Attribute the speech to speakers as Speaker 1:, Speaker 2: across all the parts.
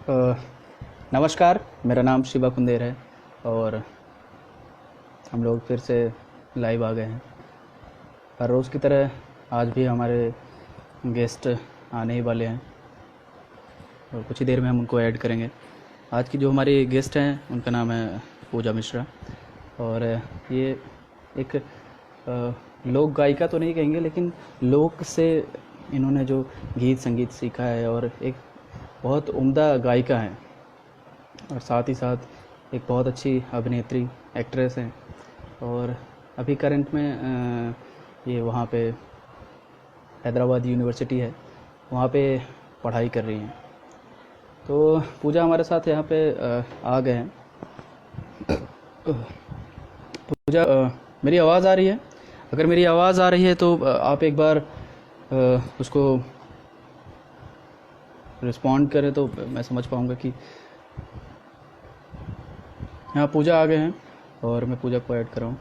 Speaker 1: अ, नमस्कार, मेरा नाम शिवा कुंदेर है और हम लोग फिर से लाइव आ गए हैं। हर रोज़ की तरह आज भी हमारे गेस्ट आने ही वाले हैं और कुछ ही देर में हम उनको ऐड करेंगे। आज की जो हमारी गेस्ट हैं उनका नाम है पूजा मिश्रा और ये एक लोक गायिका तो नहीं कहेंगे, लेकिन लोक से इन्होंने जो गीत संगीत सीखा है और एक बहुत उम्दा गायिका हैं और साथ ही साथ एक बहुत अच्छी अभिनेत्री, एक्ट्रेस हैं और अभी करंट में ये वहाँ पे हैदराबाद यूनिवर्सिटी है, वहाँ पे पढ़ाई कर रही हैं। तो पूजा हमारे साथ यहाँ पे आ गए हैं। पूजा, मेरी आवाज़ आ रही है? अगर मेरी आवाज़ आ रही है तो आप एक बार उसको रिस्पॉन्ड करें तो मैं समझ पाऊँगा कि हाँ, पूजा आ गए हैं और मैं पूजा को ऐड कर रहा हूँ।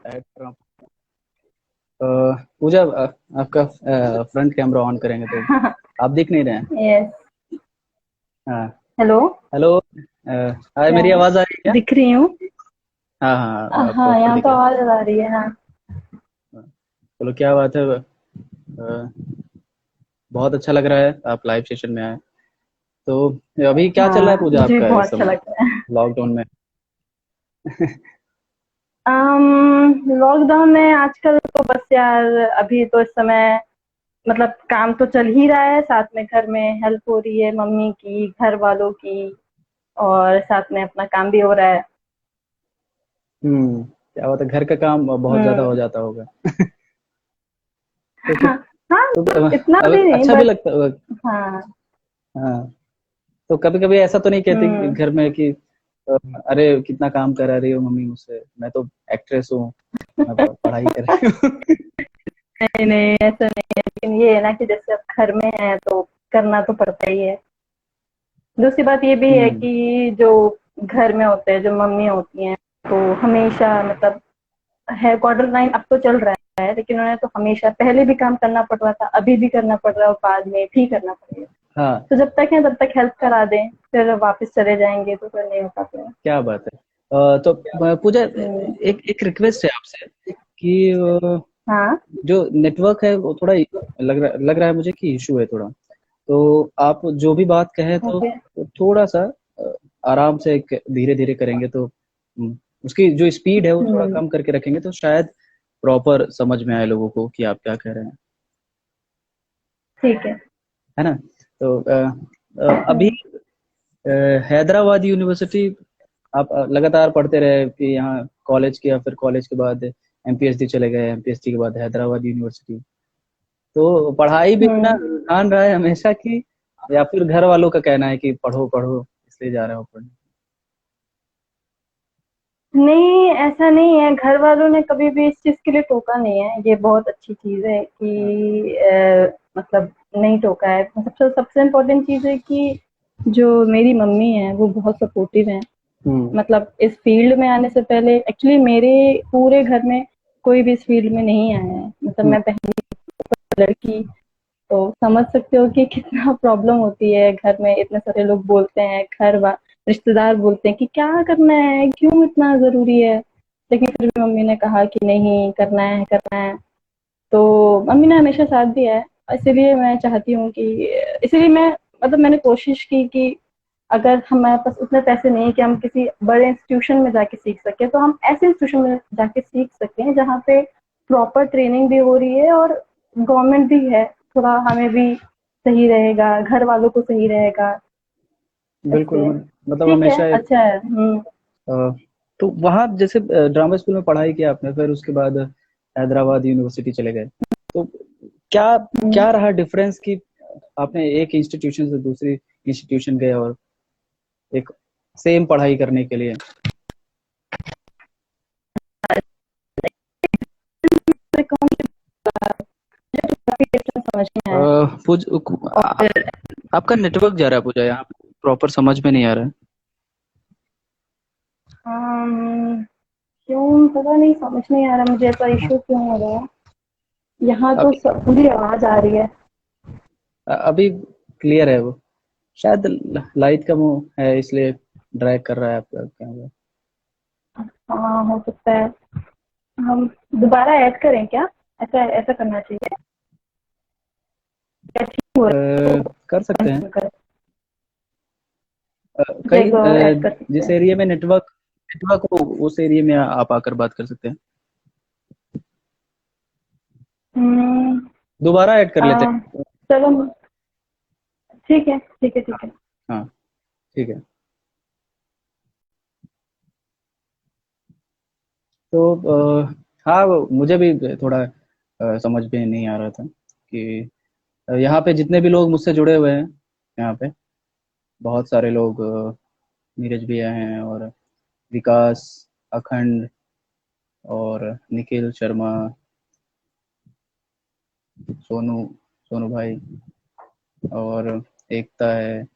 Speaker 1: ऐड कर रहा हूँ। पूजा, आपका फ्रंट कैमरा ऑन करेंगे तो आप दिख नहीं रहे हैं।
Speaker 2: यस।
Speaker 1: हाँ।
Speaker 2: हेलो।
Speaker 1: हेलो। हाय,
Speaker 2: क्या
Speaker 1: मेरी आवाज़ आ रही है क्या?
Speaker 2: दिख रही हूँ?
Speaker 1: हाँ हाँ, आप
Speaker 2: हाँ,
Speaker 1: प्रॉपर
Speaker 2: यहाँ
Speaker 1: दिख
Speaker 2: तो
Speaker 1: रहे हैं।
Speaker 2: आवाज आ रही है। हाँ।
Speaker 1: हाँ, चलो, क्या बात है। बहुत अच्छा लग रहा है आप लाइव सेशन में आए। तो अभी क्या चल रहा है
Speaker 2: हाँ,
Speaker 1: पूजा
Speaker 2: मुझे भी
Speaker 1: आपका
Speaker 2: बहुत
Speaker 1: इस
Speaker 2: अच्छा
Speaker 1: समय
Speaker 2: लगता है।
Speaker 1: लॉकडाउन में?
Speaker 2: लॉकडाउन में आजकल तो बस यार, अभी तो इस समय मतलब काम तो चल ही रहा है, साथ में घर में हेल्प हो रही है मम्मी की, घर वालों की, और साथ में अपना काम भी हो रहा है।
Speaker 1: क्या बात है, घर का काम बहुत ज़्यादा हो
Speaker 2: हम्म।
Speaker 1: जाता होगा। तो फिर
Speaker 2: हाँ। हाँ,
Speaker 1: तो
Speaker 2: इतना भी नहीं,
Speaker 1: अच्छा भी
Speaker 2: बट
Speaker 1: लगता होगा।
Speaker 2: हाँ।
Speaker 1: हाँ, तो कभी कभी ऐसा तो नहीं कहती कि
Speaker 2: हम्म।
Speaker 1: घर में कि अ, अरे कितना काम करा रही हो मम्मी मुझसे, मैं तो एक्ट्रेस हूँ, मैं पढ़ाई कर रही हूँ।
Speaker 2: नहीं नहीं, ऐसा नहीं है, लेकिन ये है ना कि जैसे अब घर में है तो करना तो पड़ता ही है। दूसरी बात ये भी है
Speaker 1: हम्म।
Speaker 2: कि जो घर में होते हैं, जो मम्मी होती हैं, तो हमेशा मतलब है, क्वार्टर टाइम अब तो चल रहा है, लेकिन उन्हें तो हमेशा पहले भी काम करना पड़ रहा था, अभी भी करना पड़ रहा है और बाद में भी करना पड़ेगा।
Speaker 1: हाँ,
Speaker 2: तो जब तक है तब तक हेल्प करा दें, फिर वापस चले जाएंगे तो फिर नहीं हो पाते हैं।
Speaker 1: क्या बात है। तो पूजा,
Speaker 2: हम्म।
Speaker 1: एक रिक्वेस्ट है आपसे कि
Speaker 2: हाँ।
Speaker 1: जो नेटवर्क है वो थोड़ा लग रहा है मुझे कि इशू है थोड़ा। तो आप जो भी बात कहें तो
Speaker 2: ओके।
Speaker 1: थोड़ा सा आराम से धीरे धीरे करेंगे तो उसकी जो स्पीड है वो थोड़ा
Speaker 2: हम्म।
Speaker 1: कम करके रखेंगे तो शायद प्रॉपर समझ में आए लोगों को कि आप क्या कह रहे हैं।
Speaker 2: ठीक है।
Speaker 1: है ना? तो अभी
Speaker 2: हम्म।
Speaker 1: अ, हैदराबाद यूनिवर्सिटी आप लगातार पढ़ते रहे कि यहाँ कॉलेज किया, फिर कॉलेज के बाद एमपीएचडी चले गए, एमपीएचडी के बाद हैदराबाद यूनिवर्सिटी। तो पढ़ाई भी इतना
Speaker 2: हम्म।
Speaker 1: आसान रहा है हमेशा की, या फिर घर वालों का कहना है कि पढ़ो पढ़ो इसलिए जा रहे हो पढ़ने?
Speaker 2: नहीं, ऐसा नहीं है, घर वालों ने कभी भी इस चीज के लिए टोका नहीं है, ये बहुत अच्छी चीज है
Speaker 1: हाँ।
Speaker 2: कि मतलब नहीं टोका है। सबसे सबसे इम्पोर्टेंट चीज है कि जो मेरी मम्मी है वो बहुत सपोर्टिव है।
Speaker 1: हम्म।
Speaker 2: मतलब इस फील्ड में आने से पहले एक्चुअली मेरे पूरे घर में कोई भी इस फील्ड में नहीं आया है, मतलब
Speaker 1: हम्म।
Speaker 2: मैं पहली लड़की। तो समझ सकते हो कि कितना प्रॉब्लम होती है, घर में इतने सारे लोग बोलते हैं, रिश्तेदार बोलते हैं कि क्या करना है, क्यों इतना जरूरी है, लेकिन फिर भी मम्मी ने कहा कि नहीं, करना है करना है। तो मम्मी ने हमेशा साथ दिया है। इसीलिए मैं चाहती हूँ कि, इसीलिए मैं मतलब मैंने कोशिश की कि अगर हमारे पास उतने पैसे नहीं है कि हम किसी बड़े इंस्टीट्यूशन में जाके सीख सके, तो हम ऐसे इंस्टीट्यूशन में जाके सीख सकें जहाँ पे प्रॉपर ट्रेनिंग भी हो रही है और गवर्नमेंट भी है, थोड़ा हमें भी सही रहेगा, घर वालों को सही रहेगा।
Speaker 1: बिल्कुल,
Speaker 2: इसलिए
Speaker 1: मतलब
Speaker 2: ठीक है,
Speaker 1: हमेशा
Speaker 2: अच्छा है।
Speaker 1: अ, तो वहाँ जैसे ड्रामा स्कूल में पढ़ाई की आपने, फिर उसके बाद हैदराबाद यूनिवर्सिटी चले गए, तो क्या
Speaker 2: हम्म।
Speaker 1: क्या रहा डिफरेंस कि आपने एक इंस्टीट्यूशन से दूसरी इंस्टीट्यूशन गए और एक सेम पढ़ाई करने के लिए?
Speaker 2: समझ में
Speaker 1: अ,
Speaker 2: आया।
Speaker 1: आ- आपका नेटवर्क जा रहा है पूजा, यहाँ प्रॉपर समझ में नहीं आ रहा है।
Speaker 2: और क्यों पता नहीं, समझ नहीं आ रहा मुझे ऐसा इश्यू क्यों हो रहा है। यहाँ तो
Speaker 1: अभी
Speaker 2: पूरी आवाज आ रही है।
Speaker 1: अभी क्लियर है वो, शायद लाइट कम है इसलिए ड्रैग कर रहा है आपका कैमरा।
Speaker 2: हाँ हो सकता है। हम दोबारा ऐड करें क्या? ऐसा ऐसा करना चाहिए या ठीक हो रहा है तो
Speaker 1: कर सकते हैं।
Speaker 2: continue करें?
Speaker 1: कहीं
Speaker 2: ऐड कर सकते
Speaker 1: जिस
Speaker 2: हैं।
Speaker 1: एरिया में नेटवर्क नेटवर्क हो उस एरिया में आप आकर बात कर सकते हैं।
Speaker 2: हम्म,
Speaker 1: दोबारा ऐड कर
Speaker 2: आ,
Speaker 1: लेते हैं।
Speaker 2: चलो ठीक है ठीक है ठीक है।
Speaker 1: हाँ ठीक है। तो हाँ मुझे भी थोड़ा समझ में नहीं आ रहा था कि यहाँ पे जितने भी लोग मुझसे जुड़े हुए हैं, यहाँ पे बहुत सारे लोग, नीरज भैया हैं और विकास, अखंड और निखिल शर्मा, सोनू सोनू भाई और एकता है।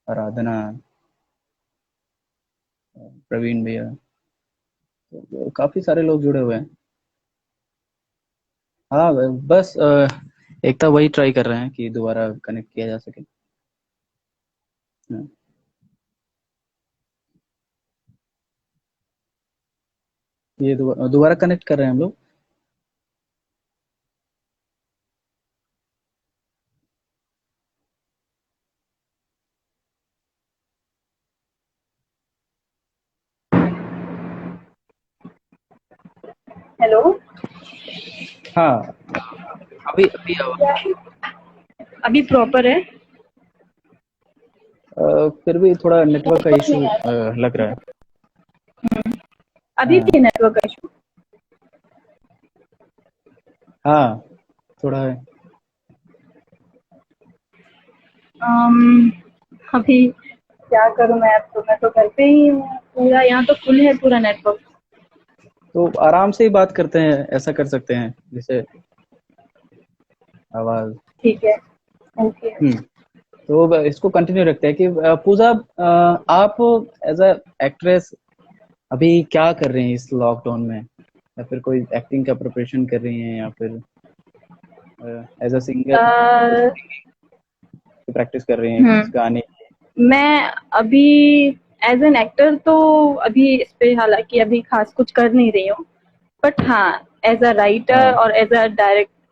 Speaker 1: आराधना, प्रवीण भैया, तो काफी सारे लोग जुड़े हुए हैं। हाँ बस एकता वही ट्राई कर रहे हैं कि दोबारा कनेक्ट किया जा सके। हाँ, ये दोबारा कनेक्ट कर रहे हैं हम लोग।
Speaker 2: हेलो।
Speaker 1: हाँ अभी अभी
Speaker 2: अभी प्रॉपर है?
Speaker 1: फिर भी थोड़ा नेटवर्क का
Speaker 2: नेटवर्क
Speaker 1: इशू
Speaker 2: नहीं आ रहा।
Speaker 1: लग रहा है।
Speaker 2: अभी
Speaker 1: हाँ
Speaker 2: भी नेटवर्क का इशू?
Speaker 1: हाँ थोड़ा है।
Speaker 2: अम, अभी क्या करूं मैं तो घर पे ही हूँ, पूरा यहाँ तो फुल है पूरा नेटवर्क।
Speaker 1: तो आराम से ही बात करते हैं, ऐसा कर सकते हैं जैसे आवाज।
Speaker 2: ठीक है ओके।
Speaker 1: तो इसको कंटिन्यू रखते हैं कि पूजा, आप एज अ एक्ट्रेस अभी क्या कर रही हैं इस लॉकडाउन में, या फिर कोई एक्टिंग का प्रिपरेशन कर रही हैं, या फिर एज अ सिंगर प्रैक्टिस कर रही हैं कुछ गाने।
Speaker 2: मैं अभी एज एन एक्टर तो अभी इस पे हालांकि अभी खास कुछ कर नहीं रही हूँ, बट हाँ एज अ राइटर
Speaker 1: हाँ
Speaker 2: और एज अ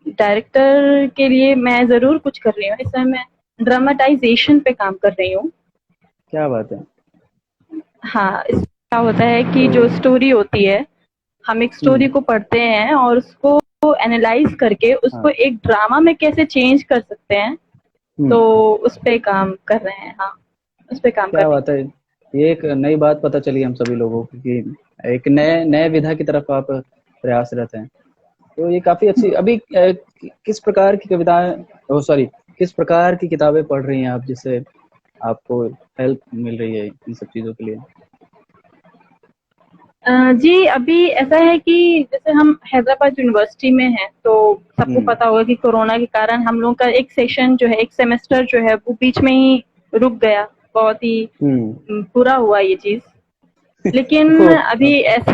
Speaker 2: डायरेक्टर के लिए मैं जरूर कुछ कर रही हूँ। इस समय मैं ड्रामेटाइजेशन पे काम कर रही हूँ।
Speaker 1: क्या बात है।
Speaker 2: हाँ, इस क्या होता है कि
Speaker 1: तो
Speaker 2: जो स्टोरी होती है, हम एक स्टोरी
Speaker 1: हम्म
Speaker 2: को पढ़ते हैं और उसको एनालाइज करके उसको
Speaker 1: हाँ
Speaker 2: एक ड्रामा में कैसे चेंज कर सकते हैं, तो
Speaker 1: हम्म
Speaker 2: उस पे काम कर रहे हैं। हाँ, उस पे काम कर
Speaker 1: क्या
Speaker 2: रही
Speaker 1: बात है। ये एक नई बात पता चली हम सभी लोगों को कि एक नए नए विधा की तरफ आप प्रयासरत हैं। तो ये काफी अच्छी। अभी किस प्रकार की कविताएं, ओ सॉरी, किस प्रकार की किताबें पढ़ रही हैं आप जिससे आपको हेल्प मिल रही है इन सब चीजों के लिए।
Speaker 2: जी, अभी ऐसा है कि जैसे हम हैदराबाद यूनिवर्सिटी में हैं, तो सबको
Speaker 1: हम्म
Speaker 2: पता होगा कि कोरोना के कारण हम लोगों का एक सेशन जो है, एक सेमेस्टर जो है, वो बीच में ही रुक गया। बहुत ही
Speaker 1: हम्म
Speaker 2: बुरा हुआ ये चीज़। लेकिन
Speaker 1: तो
Speaker 2: अभी ऐसा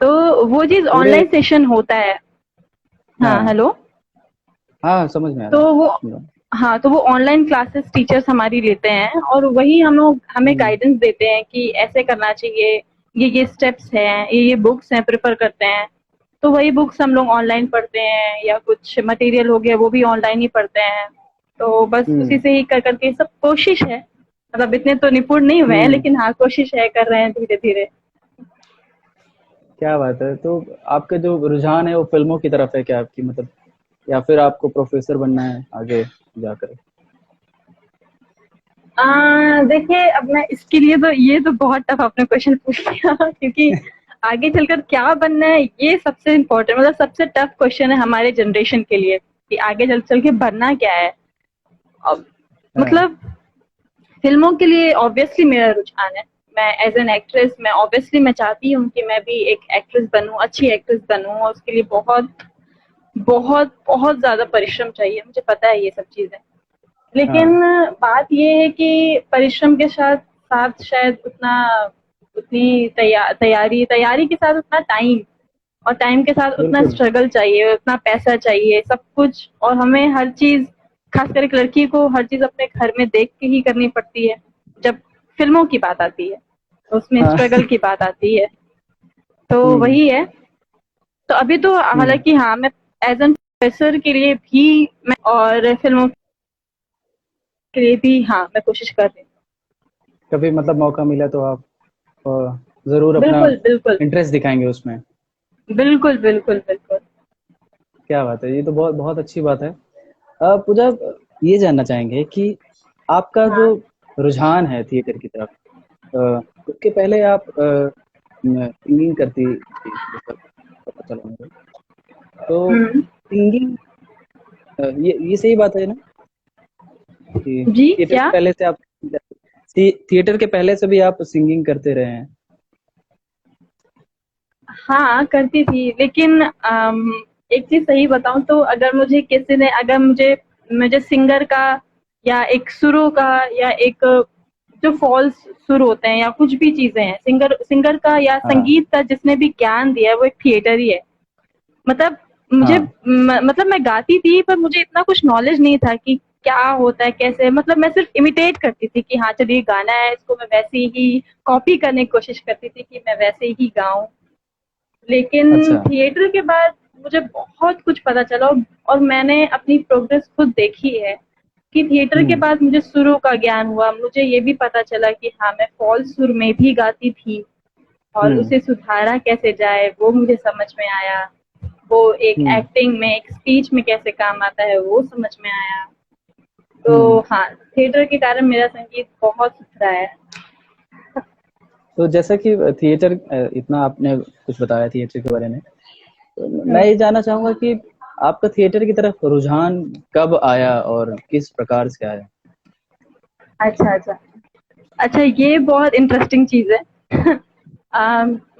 Speaker 2: तो वो चीज़
Speaker 1: पूरे
Speaker 2: ऑनलाइन सेशन होता है। हाँ,
Speaker 1: हाँ
Speaker 2: हेलो?
Speaker 1: हाँ समझ में आ
Speaker 2: तो
Speaker 1: रहा है,
Speaker 2: वो
Speaker 1: सुन रहा हूँ।
Speaker 2: हाँ, तो वो ऑनलाइन क्लासेस टीचर्स हमारी लेते हैं और वही हम लोग हमें
Speaker 1: हम्म
Speaker 2: गाइडेंस देते हैं कि ऐसे करना चाहिए, ये स्टेप्स हैं, ये बुक्स हैं, प्रेफर करते हैं। तो वही बुक्स हम लोग ऑनलाइन पढ़ते हैं या कुछ मटेरियल हो गया वो भी ऑनलाइन ही पढ़ते हैं। तो बस उसी
Speaker 1: हम्म
Speaker 2: से ही कर करके सब कोशिश है, मतलब इतने तो निपुण नहीं हुए हैं,
Speaker 1: हम्म
Speaker 2: लेकिन हाँ कोशिश है, कर रहे हैं धीरे धीरे।
Speaker 1: क्या बात है। तो आपका जो रुझान है वो फिल्मों की तरफ है क्या आपकी, मतलब, या फिर आपको प्रोफेसर बनना है आगे जाकर।
Speaker 2: देखिए, अब मैं इसके लिए तो ये तो बहुत टफ आपने क्वेश्चन पूछ लिया क्योंकि आगे चलकर क्या बनना है ये सबसे इम्पोर्टेंट, मतलब सबसे टफ क्वेश्चन है हमारे जनरेशन के लिए कि आगे चल चल के बनना क्या है। अब
Speaker 1: हाँ
Speaker 2: मतलब फिल्मों के लिए ऑब्वियसली मेरा रुझान है। मैं एज एन एक्ट्रेस, मैं ऑब्वियसली मैं चाहती हूँ कि मैं भी एक एक्ट्रेस बनूं, अच्छी एक्ट्रेस बनूं, और उसके लिए बहुत बहुत बहुत ज्यादा परिश्रम चाहिए, मुझे पता है ये सब चीजें। लेकिन
Speaker 1: हाँ
Speaker 2: बात ये है कि परिश्रम के साथ साथ शायद उतना उतनी तैयारी तैयारी के साथ उतना टाइम, और टाइम के साथ उतना
Speaker 1: बिल्कुल।
Speaker 2: स्ट्रगल चाहिए, उतना पैसा चाहिए, सब कुछ। और हमें हर चीज, खासकर एक लड़की को हर चीज अपने घर में देख के ही करनी पड़ती है। जब फिल्मों की बात आती है तो उसमें
Speaker 1: हाँ
Speaker 2: स्ट्रगल की बात आती है। तो
Speaker 1: हम्म
Speaker 2: वही है। तो अभी तो
Speaker 1: हम्म।
Speaker 2: हालांकि हाँ, मैं एज एन प्रोफेसर के लिए भी मैं, और फिल्मों के लिए भी हाँ, मैं कोशिश कर रही
Speaker 1: कभी मतलब मौका मिला तो आप ज़रूर
Speaker 2: हूँ।
Speaker 1: अपना
Speaker 2: बिल्कुल बिल्कुल
Speaker 1: इंटरेस्ट दिखाएंगे उसमें।
Speaker 2: बिल्कुल बिल्कुल बिल्कुल।
Speaker 1: क्या बात है, ये तो बहुत बहुत अच्छी बात है। पूजा, ये जानना चाहेंगे कि आपका जो
Speaker 2: हाँ।
Speaker 1: रुझान है थिएटर की तरफ, उसके पहले आप सिंगिंग करती थी, जैसा पता चला मुझे। तो
Speaker 2: हम्म।
Speaker 1: सिंगिंग, ये सही बात है ना कि
Speaker 2: जी
Speaker 1: थिएटर के
Speaker 2: क्या?
Speaker 1: पहले से आप थिएटर के पहले से भी आप सिंगिंग करते रहे हैं?
Speaker 2: हाँ, करती थी, लेकिन एक चीज सही बताऊं तो अगर मुझे किसी ने, अगर मुझे मुझे सिंगर का या एक सुरों का या एक जो फॉल्स सुर होते हैं या कुछ भी चीजें हैं, सिंगर सिंगर का या
Speaker 1: हाँ
Speaker 2: संगीत का जिसने भी ज्ञान दिया है वो एक थिएटर ही है। मतलब मुझे
Speaker 1: हाँ।
Speaker 2: मतलब मैं गाती थी, पर मुझे इतना कुछ नॉलेज नहीं था कि क्या होता है कैसे, मतलब मैं सिर्फ इमिटेट करती थी कि हाँ चलिए गाना है, इसको मैं वैसे ही कॉपी करने की कोशिश करती थी कि मैं वैसे ही गाऊं। लेकिन
Speaker 1: अच्छा।
Speaker 2: थिएटर के बाद मुझे बहुत कुछ पता चला, और मैंने अपनी प्रोग्रेस खुद देखी है कि थिएटर के
Speaker 1: हम्म
Speaker 2: बाद मुझे सुरों का ज्ञान हुआ। मुझे ये भी पता चला कि हाँ, मैं फॉल्स सुर में भी गाती थी, और
Speaker 1: हम्म
Speaker 2: उसे सुधारा कैसे जाए वो मुझे समझ में आया। वो एक
Speaker 1: हम्म
Speaker 2: एक्टिंग में, एक स्पीच में कैसे काम आता है वो समझ में आया। तो
Speaker 1: हम्म।
Speaker 2: हाँ, थिएटर के कारण मेरा संगीत बहुत सुधरा है।
Speaker 1: तो जैसा कि थिएटर, इतना आपने कुछ बताया थिएटर के बारे में, तो मैं
Speaker 2: हम्म।
Speaker 1: ये जानना चाहूंगा कि आपका थिएटर की तरफ रुझान कब आया और किस प्रकार से आया?
Speaker 2: अच्छा अच्छा। अच्छा, ये बहुत इंटरेस्टिंग चीज है।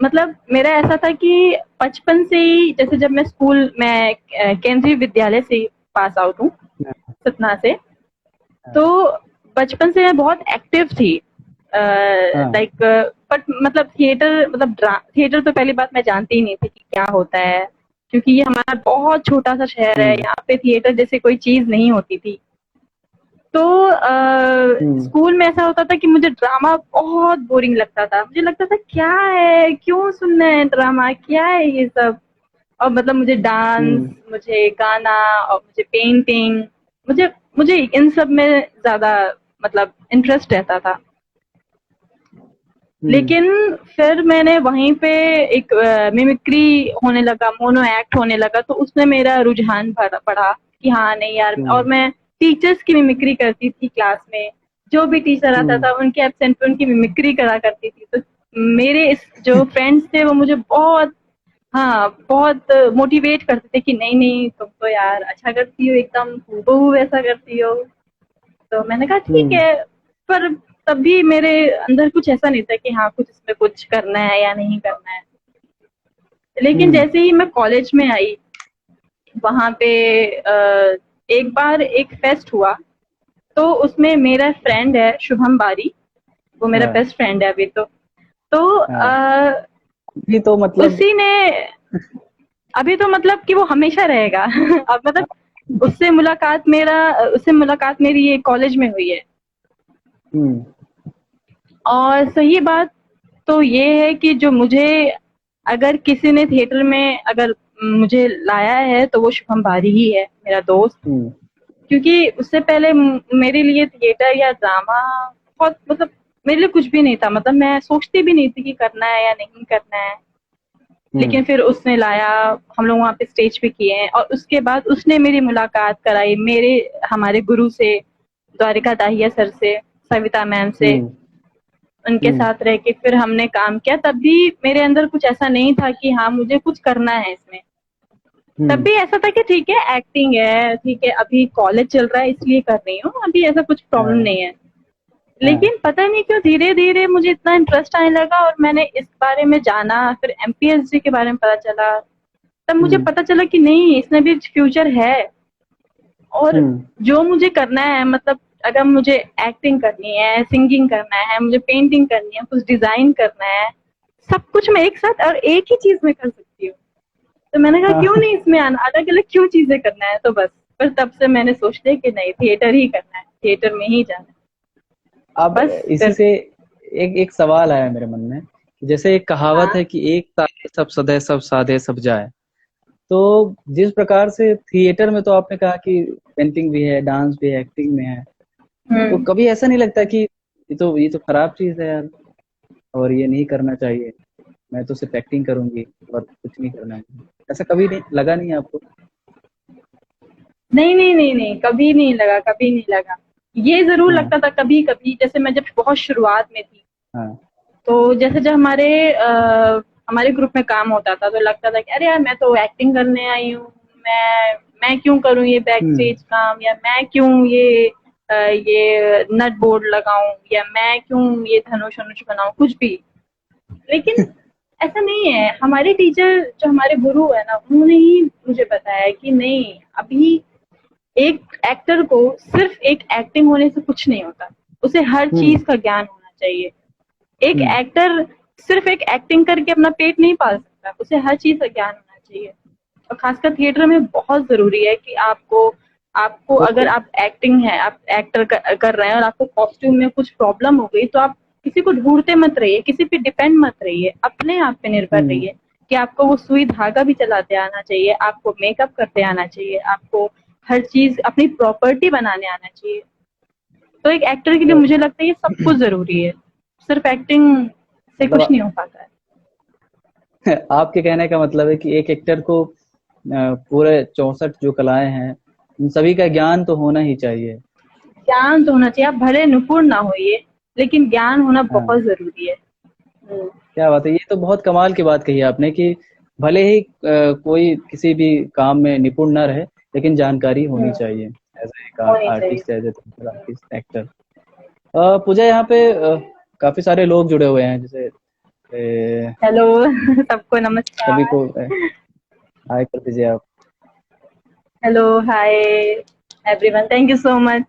Speaker 2: मतलब मेरा ऐसा था कि बचपन से ही, जैसे जब मैं स्कूल में केंद्रीय विद्यालय से पास आउट हूँ, सतना से। तो
Speaker 1: हाँ
Speaker 2: बचपन से मैं बहुत एक्टिव थी,
Speaker 1: हाँ
Speaker 2: लाइक, बट मतलब थिएटर, मतलब थिएटर तो पहली बात मैं जानती ही नहीं थी कि क्या होता है, क्योंकि ये हमारा बहुत छोटा सा शहर है,
Speaker 1: हम्म
Speaker 2: यहाँ पे थिएटर जैसे कोई चीज नहीं होती थी। तो
Speaker 1: हम्म
Speaker 2: स्कूल में ऐसा होता था कि मुझे ड्रामा बहुत बोरिंग लगता था, मुझे लगता था क्या है, क्यों सुनना है ड्रामा, क्या है ये सब। और मतलब मुझे डांस,
Speaker 1: हम्म
Speaker 2: मुझे गाना, और मुझे पेंटिंग, मुझे मुझे इन सब में ज्यादा मतलब इंटरेस्ट रहता था।
Speaker 1: हम्म
Speaker 2: लेकिन फिर मैंने वहीं पे एक मिमिक्री होने लगा, मोनो एक्ट होने लगा, तो उसमें मेरा रुझान बढ़ा कि हाँ नहीं यार। और
Speaker 1: हम्म
Speaker 2: मैं टीचर्स की मिमिक्री करती थी क्लास में, जो भी टीचर आता
Speaker 1: हम्म
Speaker 2: था उनके एब्सेंट पे उनकी मिमिक्री करा करती थी। तो मेरे इस जो फ्रेंड्स थे वो मुझे बहुत, हाँ बहुत मोटिवेट करते थे कि नहीं नहीं, तुम तो यार अच्छा करती हो, एकदम हूबहू वैसा करती हो। तो मैंने कहा ठीक
Speaker 1: हम्म
Speaker 2: है। पर तब भी मेरे अंदर कुछ ऐसा नहीं था कि हाँ कुछ इसमें कुछ करना है या नहीं करना है। लेकिन
Speaker 1: हम्म।
Speaker 2: जैसे ही मैं कॉलेज में आई, वहां पे एक बार एक फेस्ट हुआ, तो उसमें मेरा फ्रेंड है शुभम बारी, वो मेरा
Speaker 1: हाँ
Speaker 2: बेस्ट फ्रेंड है अभी तो
Speaker 1: हाँ। ये तो मतलब,
Speaker 2: उसी ने, अभी तो मतलब कि वो हमेशा रहेगा। अब मतलब उससे मुलाकात मेरी ये कॉलेज में हुई है।
Speaker 1: हम्म
Speaker 2: और सही बात तो ये है कि जो मुझे, अगर किसी ने थिएटर में अगर मुझे लाया है तो वो शुभम बारी ही है, मेरा दोस्त।
Speaker 1: हम्म
Speaker 2: क्योंकि उससे पहले मेरे लिए थिएटर या ड्रामा बहुत, मतलब मेरे लिए कुछ भी नहीं था, मतलब मैं सोचती भी नहीं थी कि करना है या नहीं करना है।
Speaker 1: हम्म
Speaker 2: लेकिन फिर उसने लाया, हम लोग वहाँ पे स्टेज पे किए हैं, और उसके बाद उसने मेरी मुलाकात कराई मेरे हमारे गुरु से, द्वारिका दाहिया सर से, सविता मैम से।
Speaker 1: हम्म
Speaker 2: उनके
Speaker 1: हम्म
Speaker 2: साथ रह के फिर हमने काम किया। तब भी मेरे अंदर कुछ ऐसा नहीं था कि हाँ मुझे कुछ करना है इसमें। तब
Speaker 1: हम्म।
Speaker 2: भी ऐसा था कि ठीक है एक्टिंग है, ठीक है अभी कॉलेज चल रहा है इसलिए कर रही हूँ, अभी ऐसा कुछ प्रॉब्लम
Speaker 1: हाँ
Speaker 2: नहीं है।
Speaker 1: हाँ।
Speaker 2: लेकिन पता नहीं क्यों धीरे धीरे मुझे इतना इंटरेस्ट आने लगा और मैंने इस बारे में जाना, फिर एमपीएससी के बारे में पता चला। तब मुझे
Speaker 1: हम्म।
Speaker 2: पता चला कि नहीं, इसमें भी फ्यूचर है। और
Speaker 1: हम्म।
Speaker 2: जो मुझे करना है, मतलब अगर मुझे एक्टिंग करनी है, सिंगिंग करना है, मुझे पेंटिंग करनी है, कुछ डिजाइन करना है, सब कुछ मैं एक साथ और एक ही चीज में कर सकती हूँ। तो मैंने कहा क्यों
Speaker 1: हाँ।
Speaker 2: नहीं इसमें आना, अलग अलग क्यों चीजें करना है। तो बस फिर तब से मैंने सोच लिया कि नहीं, थिएटर ही करना है, थिएटर में ही जाना है।
Speaker 1: अब
Speaker 2: बस
Speaker 1: इसी
Speaker 2: फिर।
Speaker 1: से एक एक सवाल आया मेरे मन में कि जैसे एक कहावत
Speaker 2: हाँ।
Speaker 1: है कि एक तारे सब सदे, सब साधे सब जाए। तो जिस प्रकार से थिएटर में तो आपने कहा कि पेंटिंग भी है, डांस भी है, एक्टिंग में है, तो
Speaker 2: हम्म।
Speaker 1: कभी ऐसा नहीं लगता कि ये तो खराब चीज है यार, और ये नहीं करना चाहिए, मैं तो सिर्फ एक्टिंग करूंगी और कुछ नहीं करना है? ऐसा कभी नहीं लगा? नहीं आपको?
Speaker 2: नहीं नहीं नहीं नहीं, कभी नहीं लगा, कभी नहीं लगा। ये जरूर
Speaker 1: हाँ।
Speaker 2: लगता था कभी कभी, जैसे मैं जब बहुत शुरुआत में थी,
Speaker 1: हाँ।
Speaker 2: तो जैसे जब हमारे ग्रुप में काम होता था तो लगता था कि अरे यार, मैं तो एक्टिंग करने आई हूँ, मैं क्यों करूँ ये बैक
Speaker 1: हम्म।
Speaker 2: स्टेज काम, या मैं क्यों ये नट बोर्ड लगाऊं, या मैं क्यों ये धनुष वनुष बनाऊं, कुछ भी। लेकिन ऐसा नहीं है। हमारे टीचर, जो हमारे गुरु है ना, उन्होंने ही मुझे बताया कि नहीं, अभी एक एक्टर को सिर्फ एक एक्टिंग होने से कुछ नहीं होता, उसे हर
Speaker 1: हम्म।
Speaker 2: चीज का ज्ञान होना चाहिए। एक
Speaker 1: हम्म।
Speaker 2: एक्टर सिर्फ एक एक्टिंग करके अपना पेट नहीं पाल सकता, उसे हर चीज का ज्ञान होना चाहिए। और खासकर थिएटर में बहुत जरूरी है कि आपको आपको अगर
Speaker 1: बिल्कुल।
Speaker 2: आप एक्टिंग है, आप एक्टर कर रहे हैं और आपको कॉस्ट्यूम में कुछ प्रॉब्लम हो गई, तो आप किसी को ढूंढते मत रहिए, किसी पे डिपेंड मत रहिए, अपने आप पे निर्भर
Speaker 1: हम्म।
Speaker 2: रहिए कि आपको वो सुई धागा भी चलाते आना चाहिए, आपको मेकअप करते आना चाहिए, आपको हर चीज अपनी प्रॉपर्टी बनाने आना चाहिए। तो एक एक्टर के लिए मुझे लगता है ये सब कुछ जरूरी है, सिर्फ एक्टिंग से कुछ
Speaker 1: मतलब
Speaker 2: नहीं हो पाता है।
Speaker 1: आपके कहने का मतलब है कि एक एक्टर को पूरे 64 जो कलाएं हैं, उन सभी का ज्ञान तो होना ही चाहिए।
Speaker 2: ज्ञान तो होना चाहिए, आप भले निपुण ना होइए, लेकिन ज्ञान होना
Speaker 1: हाँ।
Speaker 2: बहुत जरूरी है।
Speaker 1: क्या बात है, ये तो बहुत कमाल की बात कही आपने कि भले ही कोई किसी भी काम में निपुण ना रहे, लेकिन जानकारी होनी
Speaker 2: हम्म,
Speaker 1: चाहिए एज एक
Speaker 2: होनी चाहिए।
Speaker 1: Artist, as a artist actor. Pooja, यहाँ पे काफी सारे लोग जुड़े हुए हैं, जैसे
Speaker 2: हेलो सबको
Speaker 1: सभी
Speaker 2: नमस्कार।
Speaker 1: को हाय कर दीजिए आप।
Speaker 2: Hello, hi everyone, thank you so much.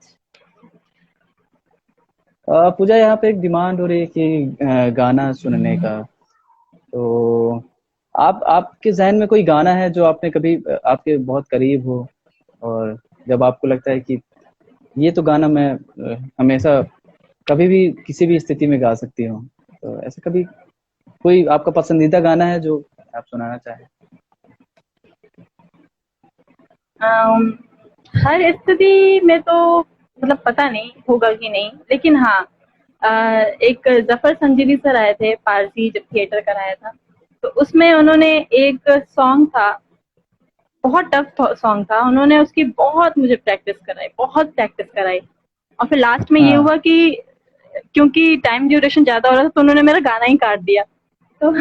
Speaker 1: Pooja, यहाँ पे एक डिमांड हो रही है कि गाना सुनने का। तो आपके जहन में कोई गाना है जो आपने कभी आपके बहुत करीब हो, और जब आपको लगता है कि ये तो गाना मैं हमेशा कभी भी किसी भी स्थिति में गा सकती हूँ, तो ऐसा कभी कोई आपका पसंदीदा गाना है जो आप सुनाना चाहें?
Speaker 2: अम, हर स्थिति में तो मतलब पता नहीं होगा कि नहीं, लेकिन हाँ, एक जफर संजीवी सर आए थे पारसी, जब थिएटर कराया था, तो उसमें उन्होंने एक सॉन्ग था, बहुत टफ सॉन्ग था, उन्होंने उसकी बहुत मुझे प्रैक्टिस कराई, बहुत प्रैक्टिस कराई। और फिर लास्ट में ये
Speaker 1: हाँ।
Speaker 2: हुआ कि क्योंकि टाइम ड्यूरेशन ज्यादा हो रहा था, तो उन्होंने मेरा गाना ही काट दिया। तो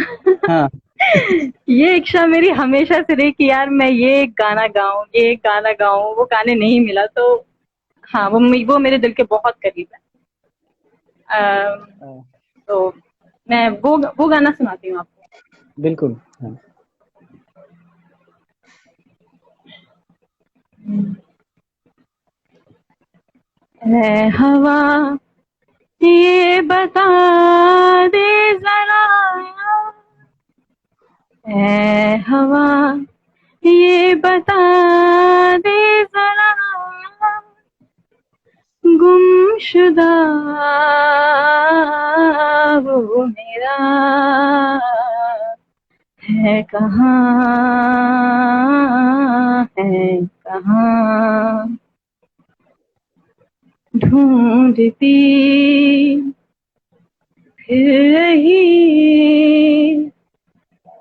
Speaker 1: हाँ।
Speaker 2: ये इच्छा मेरी हमेशा से रही कि यार मैं ये गाना गाऊं, ये गाना गाऊं, वो गाने नहीं मिला। तो हाँ, वो मेरे दिल के बहुत करीब है।
Speaker 1: हाँ,
Speaker 2: तो मैं वो गाना सुनाती हूँ आपको।
Speaker 1: बिल्कुल। हाँ।
Speaker 2: है हवा, ये बता दे जरा, है हवा, ये बता दे जरा, गुमशुदा वो मेरा है कहाँ, है कहाँ, ढूंढती फिर रही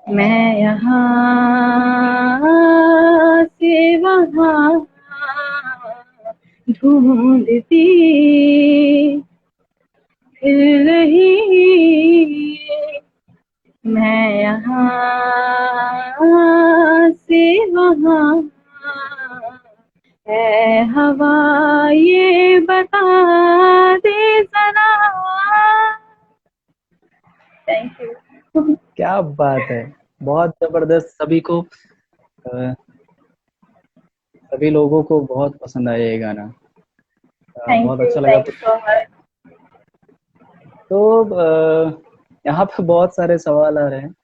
Speaker 2: मैं यहाँ से वहाँ, ढूंढती फिर रही मैं यहाँ से वहाँ, है हवा, ये बता दे जरा,
Speaker 1: क्या बात है, बहुत जबरदस्त। अ, सभी लोगों को बहुत पसंद आया ये गाना। बहुत अच्छा लगा।
Speaker 2: Thank you so much.
Speaker 1: तो यहाँ पे बहुत सारे सवाल आ रहे हैं,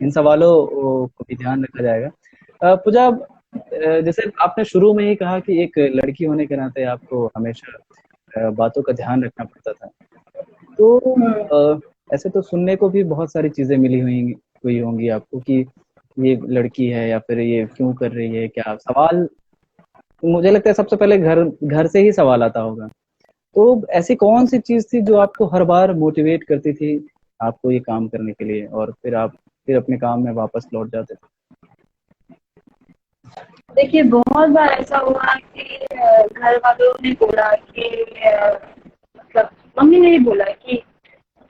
Speaker 1: इन सवालों को भी ध्यान रखा जाएगा। पूजा, जैसे आपने शुरू में ही कहा कि एक लड़की होने के नाते आपको हमेशा बातों का ध्यान रखना पड़ता था। तो ऐसे तो सुनने को भी बहुत सारी चीजें हुई होंगी आपको कि ये लड़की है या फिर ये क्यों कर रही है, क्या सवाल। मुझे लगता है सबसे पहले घर घर से ही सवाल आता होगा। तो ऐसी कौन सी चीज थी जो आपको हर बार मोटिवेट करती थी आपको ये काम करने के लिए, और फिर आप फिर अपने काम में वापस लौट जाते थे?
Speaker 2: देखिए, बहुत बार ऐसा हुआ कि घर वालों ने बोला कि मतलब मम्मी ने ही बोला कि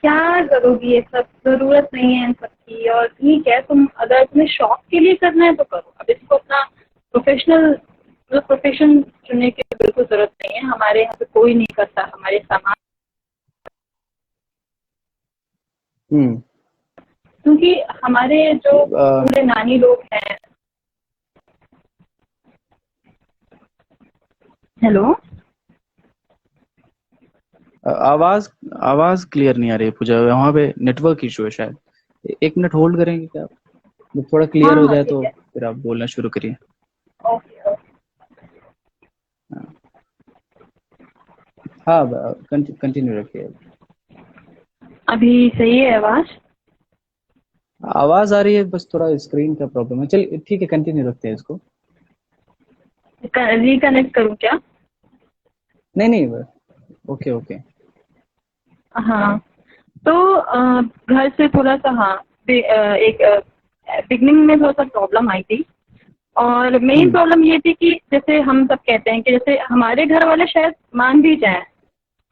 Speaker 2: क्या करोगी, ये सब जरूरत नहीं है इन सब की, और ठीक है तुम अगर तुम्हें शौक के लिए करना है तो करो, अब इसको अपना प्रोफेशनल मतलब प्रोफेशन चुनने की बिल्कुल जरूरत नहीं है। हमारे यहाँ पे कोई नहीं करता, हमारे समाज,
Speaker 1: हम्म।
Speaker 2: क्योंकि हमारे जो
Speaker 1: तो
Speaker 2: पूरे नानी लोग हैं। हेलो।
Speaker 1: आवाज आवाज क्लियर नहीं आ रही है पूजा, वहाँ पे नेटवर्क इशू है शायद। एक मिनट होल्ड करेंगे क्या आप? जब थोड़ा क्लियर
Speaker 2: हाँ
Speaker 1: हो
Speaker 2: हाँ
Speaker 1: जाए
Speaker 2: ठीक
Speaker 1: तो
Speaker 2: है।
Speaker 1: फिर आप बोलना शुरू करिए।
Speaker 2: Okay okay.
Speaker 1: हाँ, कंटिन्यू रखिए।
Speaker 2: अभी सही है आवाज?
Speaker 1: आवाज आ रही है, बस थोड़ा स्क्रीन का प्रॉब्लम है। चलिए ठीक है, कंटिन्यू रखते हैं इसको।
Speaker 2: रिकनेक्ट करूँ क्या?
Speaker 1: नहीं नहीं, ओके ओके।
Speaker 2: हाँ, तो घर से थोड़ा सा, हाँ, एक बिगनिंग में थोड़ा सा प्रॉब्लम आई थी। और मेन
Speaker 1: हम्म।
Speaker 2: प्रॉब्लम ये थी कि जैसे हम सब कहते हैं कि जैसे हमारे घर वाले शायद मान भी जाएं,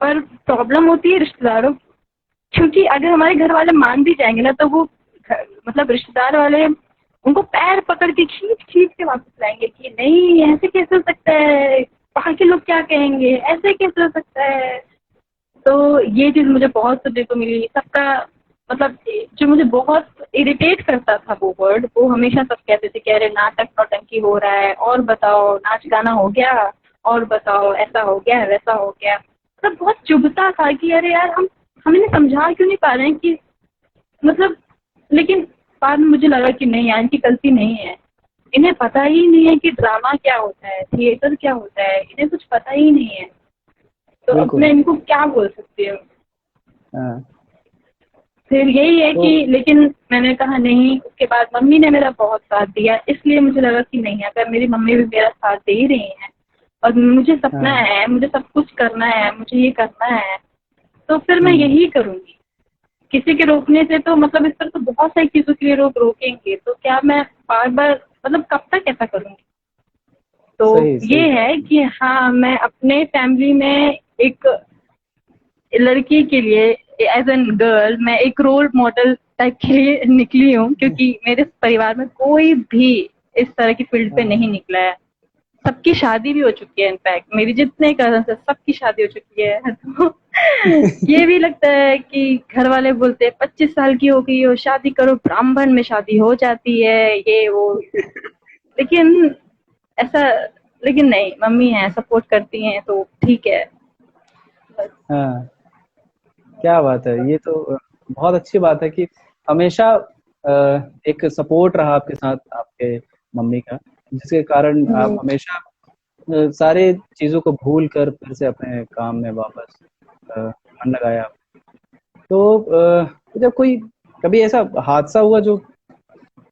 Speaker 2: पर प्रॉब्लम होती है रिश्तेदारों, क्योंकि अगर हमारे घर वाले मान भी जाएंगे ना तो वो मतलब रिश्तेदार वाले उनको पैर पकड़ के खींच खींच के वापस लाएंगे कि नहीं ऐसे कैसे हो सकता है, बाकी लोग क्या कहेंगे, ऐसे कैसे हो सकता है। तो ये चीज मुझे बहुत सुनने को मिली सबका, मतलब जो मुझे बहुत इरिटेट करता था वो वर्ड, वो हमेशा सब कहते थे कि अरे नाटक नौटंकी हो रहा है, और बताओ नाच गाना हो गया, और बताओ ऐसा हो गया वैसा हो गया। मतलब बहुत चुभता था कि अरे यार हम इन्हें समझा क्यों नहीं पा रहे हैं कि मतलब। लेकिन बाद में मुझे लगा कि नहीं यार, इनकी गलती नहीं है, इन्हें पता ही नहीं है कि ड्रामा क्या होता है, थिएटर क्या होता है, इन्हें कुछ पता ही नहीं है। तो अब मैं
Speaker 1: बिल्कुल।
Speaker 2: इनको क्या बोल सकती हूँ।
Speaker 1: हाँ।
Speaker 2: फिर यही है
Speaker 1: तो
Speaker 2: कि लेकिन मैंने कहा नहीं, उसके बाद मम्मी ने मेरा बहुत साथ दिया, इसलिए मुझे लगा कि नहीं, अगर मेरी मम्मी भी मेरा साथ दे ही रही हैं और मुझे सपना
Speaker 1: हाँ।
Speaker 2: है, मुझे सब कुछ करना है, मुझे ये करना है, तो फिर मैं
Speaker 1: हम्म।
Speaker 2: यही करूंगी। किसी के रोकने से तो मतलब इस पर तो बहुत सारी चीजों के लिए लोग रोकेंगे, तो क्या मैं बार बार मतलब कब तक ऐसा करूंगी। तो
Speaker 1: सही
Speaker 2: ये
Speaker 1: सही कहा।
Speaker 2: है कि हाँ, मैं अपने फैमिली में एक लड़की के लिए, एज एन गर्ल, मैं एक रोल मॉडल टाइप के लिए निकली हूँ, क्योंकि मेरे परिवार में कोई भी इस तरह की फील्ड पे नहीं
Speaker 1: हाँ।
Speaker 2: निकला है। सबकी शादी भी हो चुकी है, इनफैक्ट मेरी जितने कजन है सबकी शादी हो चुकी है। तो ये भी लगता है कि घर वाले बोलते हैं 25 साल की हो गई हो शादी करो, ब्राह्मण में शादी हो जाती है, ये वो। लेकिन ऐसा, लेकिन नहीं, मम्मी है सपोर्ट करती हैं तो ठीक है बस।
Speaker 1: हाँ, क्या बात है, ये तो बहुत अच्छी बात है कि हमेशा एक सपोर्ट रहा आपके साथ, आपके मम्मी का, जिसके कारण आप
Speaker 2: हम्म।
Speaker 1: हमेशा सारे चीजों को भूल कर फिर से अपने काम में वापस मन लगाया। तो जब कोई कभी ऐसा हादसा हुआ जो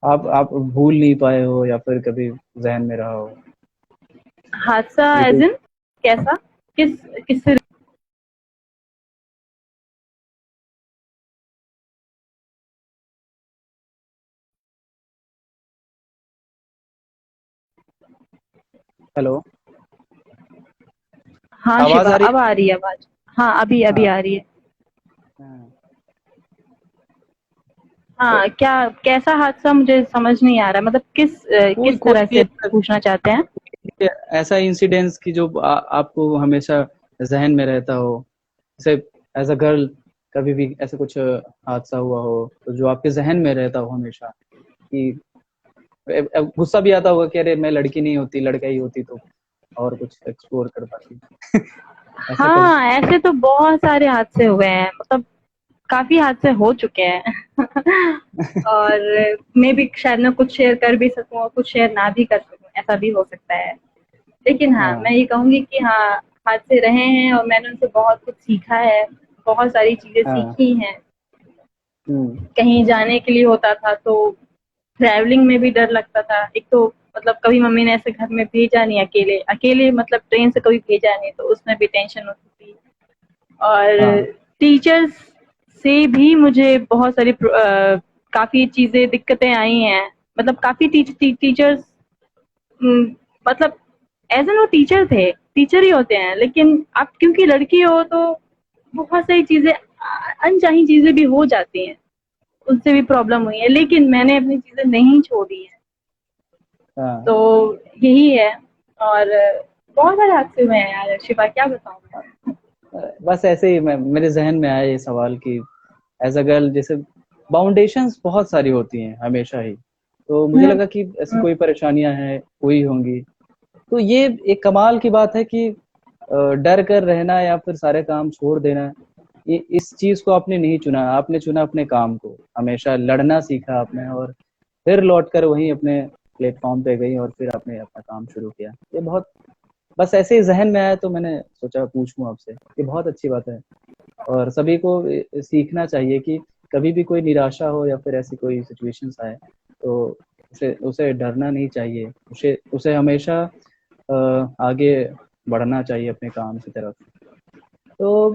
Speaker 1: आप भूल नहीं पाए हो, या फिर कभी जहन में रहा हो?
Speaker 2: हादसा
Speaker 1: ये
Speaker 2: एज
Speaker 1: कोई।
Speaker 2: इन कैसा, किस किससे?
Speaker 1: हेलो,
Speaker 2: हाँ
Speaker 1: आवाज
Speaker 2: शिवा,
Speaker 1: आ रही
Speaker 2: अब आ रही है आवाज। हाँ अभी
Speaker 1: है?
Speaker 2: अभी
Speaker 1: हाँ।
Speaker 2: आ रही है।
Speaker 1: हाँ। तो
Speaker 2: हाँ, क्या कैसा हादसा, मुझे समझ नहीं आ रहा, मतलब
Speaker 1: कोई
Speaker 2: किस
Speaker 1: कोई
Speaker 2: तरह
Speaker 1: भी
Speaker 2: से पूछना चाहते हैं?
Speaker 1: ऐसा इंसिडेंस की जो आपको हमेशा जहन में रहता हो, जैसे एज अ गर्ल, कभी भी ऐसा कुछ हादसा हुआ हो तो जो आपके जहन में रहता हो हमेशा, कि गुस्सा भी आता होगा कि अरे मैं लड़की नहीं होती, लड़का ही होती तो और कुछ एक्सप्लोर कर पाती। ऐसा कभी?
Speaker 2: हाँ, ऐसे तो बहुत सारे हादसे हुए हैं, मतलब काफी हादसे हो चुके हैं। और मैं भी शायद ना कुछ शेयर कर भी सकूं और कुछ शेयर ना भी कर सकूं, ऐसा भी हो सकता है। लेकिन हाँ,
Speaker 1: हाँ।
Speaker 2: मैं ये कहूंगी कि हाँ, हादसे रहे हैं और मैंने उनसे बहुत कुछ सीखा है, बहुत सारी चीजें
Speaker 1: हाँ।
Speaker 2: सीखी हैं।
Speaker 1: हम्म।
Speaker 2: कहीं जाने के लिए होता था तो ट्रैवलिंग में भी डर लगता था। एक तो मतलब कभी मम्मी ने ऐसे घर में भेजा नहीं अकेले अकेले, मतलब ट्रेन से कभी भेजा नहीं, तो उसमें भी टेंशन होती थी। और
Speaker 1: हाँ।
Speaker 2: टीचर्स से भी मुझे बहुत सारी काफी चीजें दिक्कतें आई हैं। मतलब काफी टीचर्स, मतलब एज एन वो टीचर थे, टीचर ही होते हैं, लेकिन आप क्योंकि लड़की हो तो बहुत सारी चीजें, अनचाही चीजें भी हो जाती हैं, उनसे भी प्रॉब्लम हुई है, लेकिन मैंने अपनी चीजें नहीं छोड़ी है।
Speaker 1: हाँ।
Speaker 2: तो यही है। और बहुत सारे हादसे हुए हैं यार शिवा, क्या बताऊँ।
Speaker 1: बस ऐसे ही मैं, मेरे जहन में आया ये सवाल कि एज अ गर्ल जैसे बाउंडेशंस बहुत सारी होती हैं हमेशा ही, तो मुझे
Speaker 2: हम्म,
Speaker 1: लगा कि ऐसी कोई परेशानियां हैं, हुई होंगी। तो ये एक कमाल की बात है कि डर कर रहना या फिर सारे काम छोड़ देना, ये इस चीज को आपने नहीं चुना, आपने चुना अपने काम को, हमेशा लड़ना सीखा आपने, और फिर लौट कर वहीं अपने प्लेटफॉर्म पे गई और फिर आपने अपना काम शुरू किया। ये बहुत, बस ऐसे ही जहन में आया तो मैंने सोचा पूछूं आपसे, ये बहुत अच्छी बात है। और सभी को सीखना चाहिए कि कभी भी कोई निराशा हो या फिर ऐसी कोई सिचुएशंस आए तो उसे उसे डरना नहीं चाहिए, उसे उसे हमेशा आगे बढ़ना चाहिए अपने काम की तरफ। तो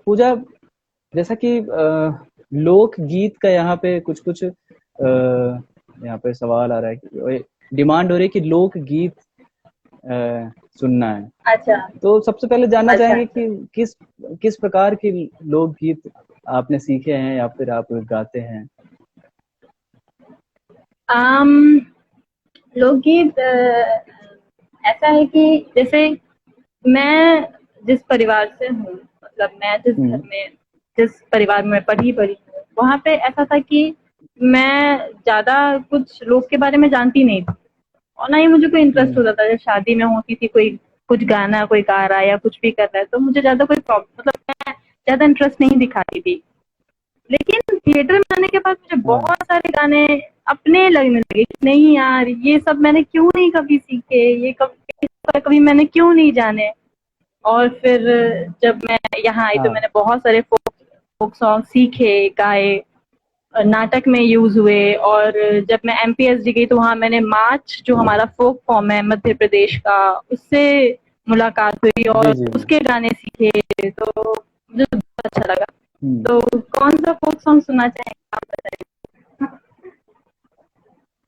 Speaker 1: पूजा, जैसा कि लोक गीत का यहाँ पे कुछ कुछ यहाँ पे सवाल आ रहा है कि डिमांड हो रही है कि लोक गीत सुनना है।
Speaker 2: अच्छा
Speaker 1: तो सबसे पहले जानना
Speaker 2: अच्छा
Speaker 1: चाहेंगे
Speaker 2: अच्छा।
Speaker 1: कि किस किस प्रकार के लोकगीत आपने सीखे हैं या फिर आप गाते हैं?
Speaker 2: आम लोकगीत ऐसा है कि जैसे मैं जिस परिवार से हूँ, मतलब मैं जिस घर
Speaker 1: हम्म।
Speaker 2: में, जिस परिवार में पली बड़ी हूँ, वहाँ पे ऐसा था कि मैं ज्यादा कुछ लोग के बारे में जानती नहीं थी, और ना ही मुझे कोई इंटरेस्ट
Speaker 1: हम्म।
Speaker 2: होता था। जब शादी में होती थी, कोई कुछ गाना कोई गा रहा है या कुछ भी कर रहा है, तो मुझे ज्यादा कोई प्रॉब्लम, मतलब मैं ज्यादा इंटरेस्ट नहीं दिखाती थी। लेकिन थिएटर में आने के बाद मुझे
Speaker 1: हाँ।
Speaker 2: बहुत सारे गाने अपने लगने लगे कि नहीं यार, ये सब मैंने क्यों नहीं कभी सीखे, ये कभी मैंने क्यों नहीं जाने। और फिर जब मैं यहाँ आई तो
Speaker 1: हाँ।
Speaker 2: मैंने बहुत सारे फोक सॉन्ग सीखे, गाए, नाटक में यूज हुए। और जब मैं एमपीएसडी गई तो वहाँ मैंने मार्च, जो हमारा फोक फॉर्म है मध्य प्रदेश का, उससे मुलाकात हुई
Speaker 1: जी
Speaker 2: और
Speaker 1: जी जी।
Speaker 2: उसके गाने सीखे, तो मुझे बहुत अच्छा लगा।
Speaker 1: हम्म।
Speaker 2: तो कौन सा फोक सॉन्ग सुनना चाहेंगे आप, बताइए।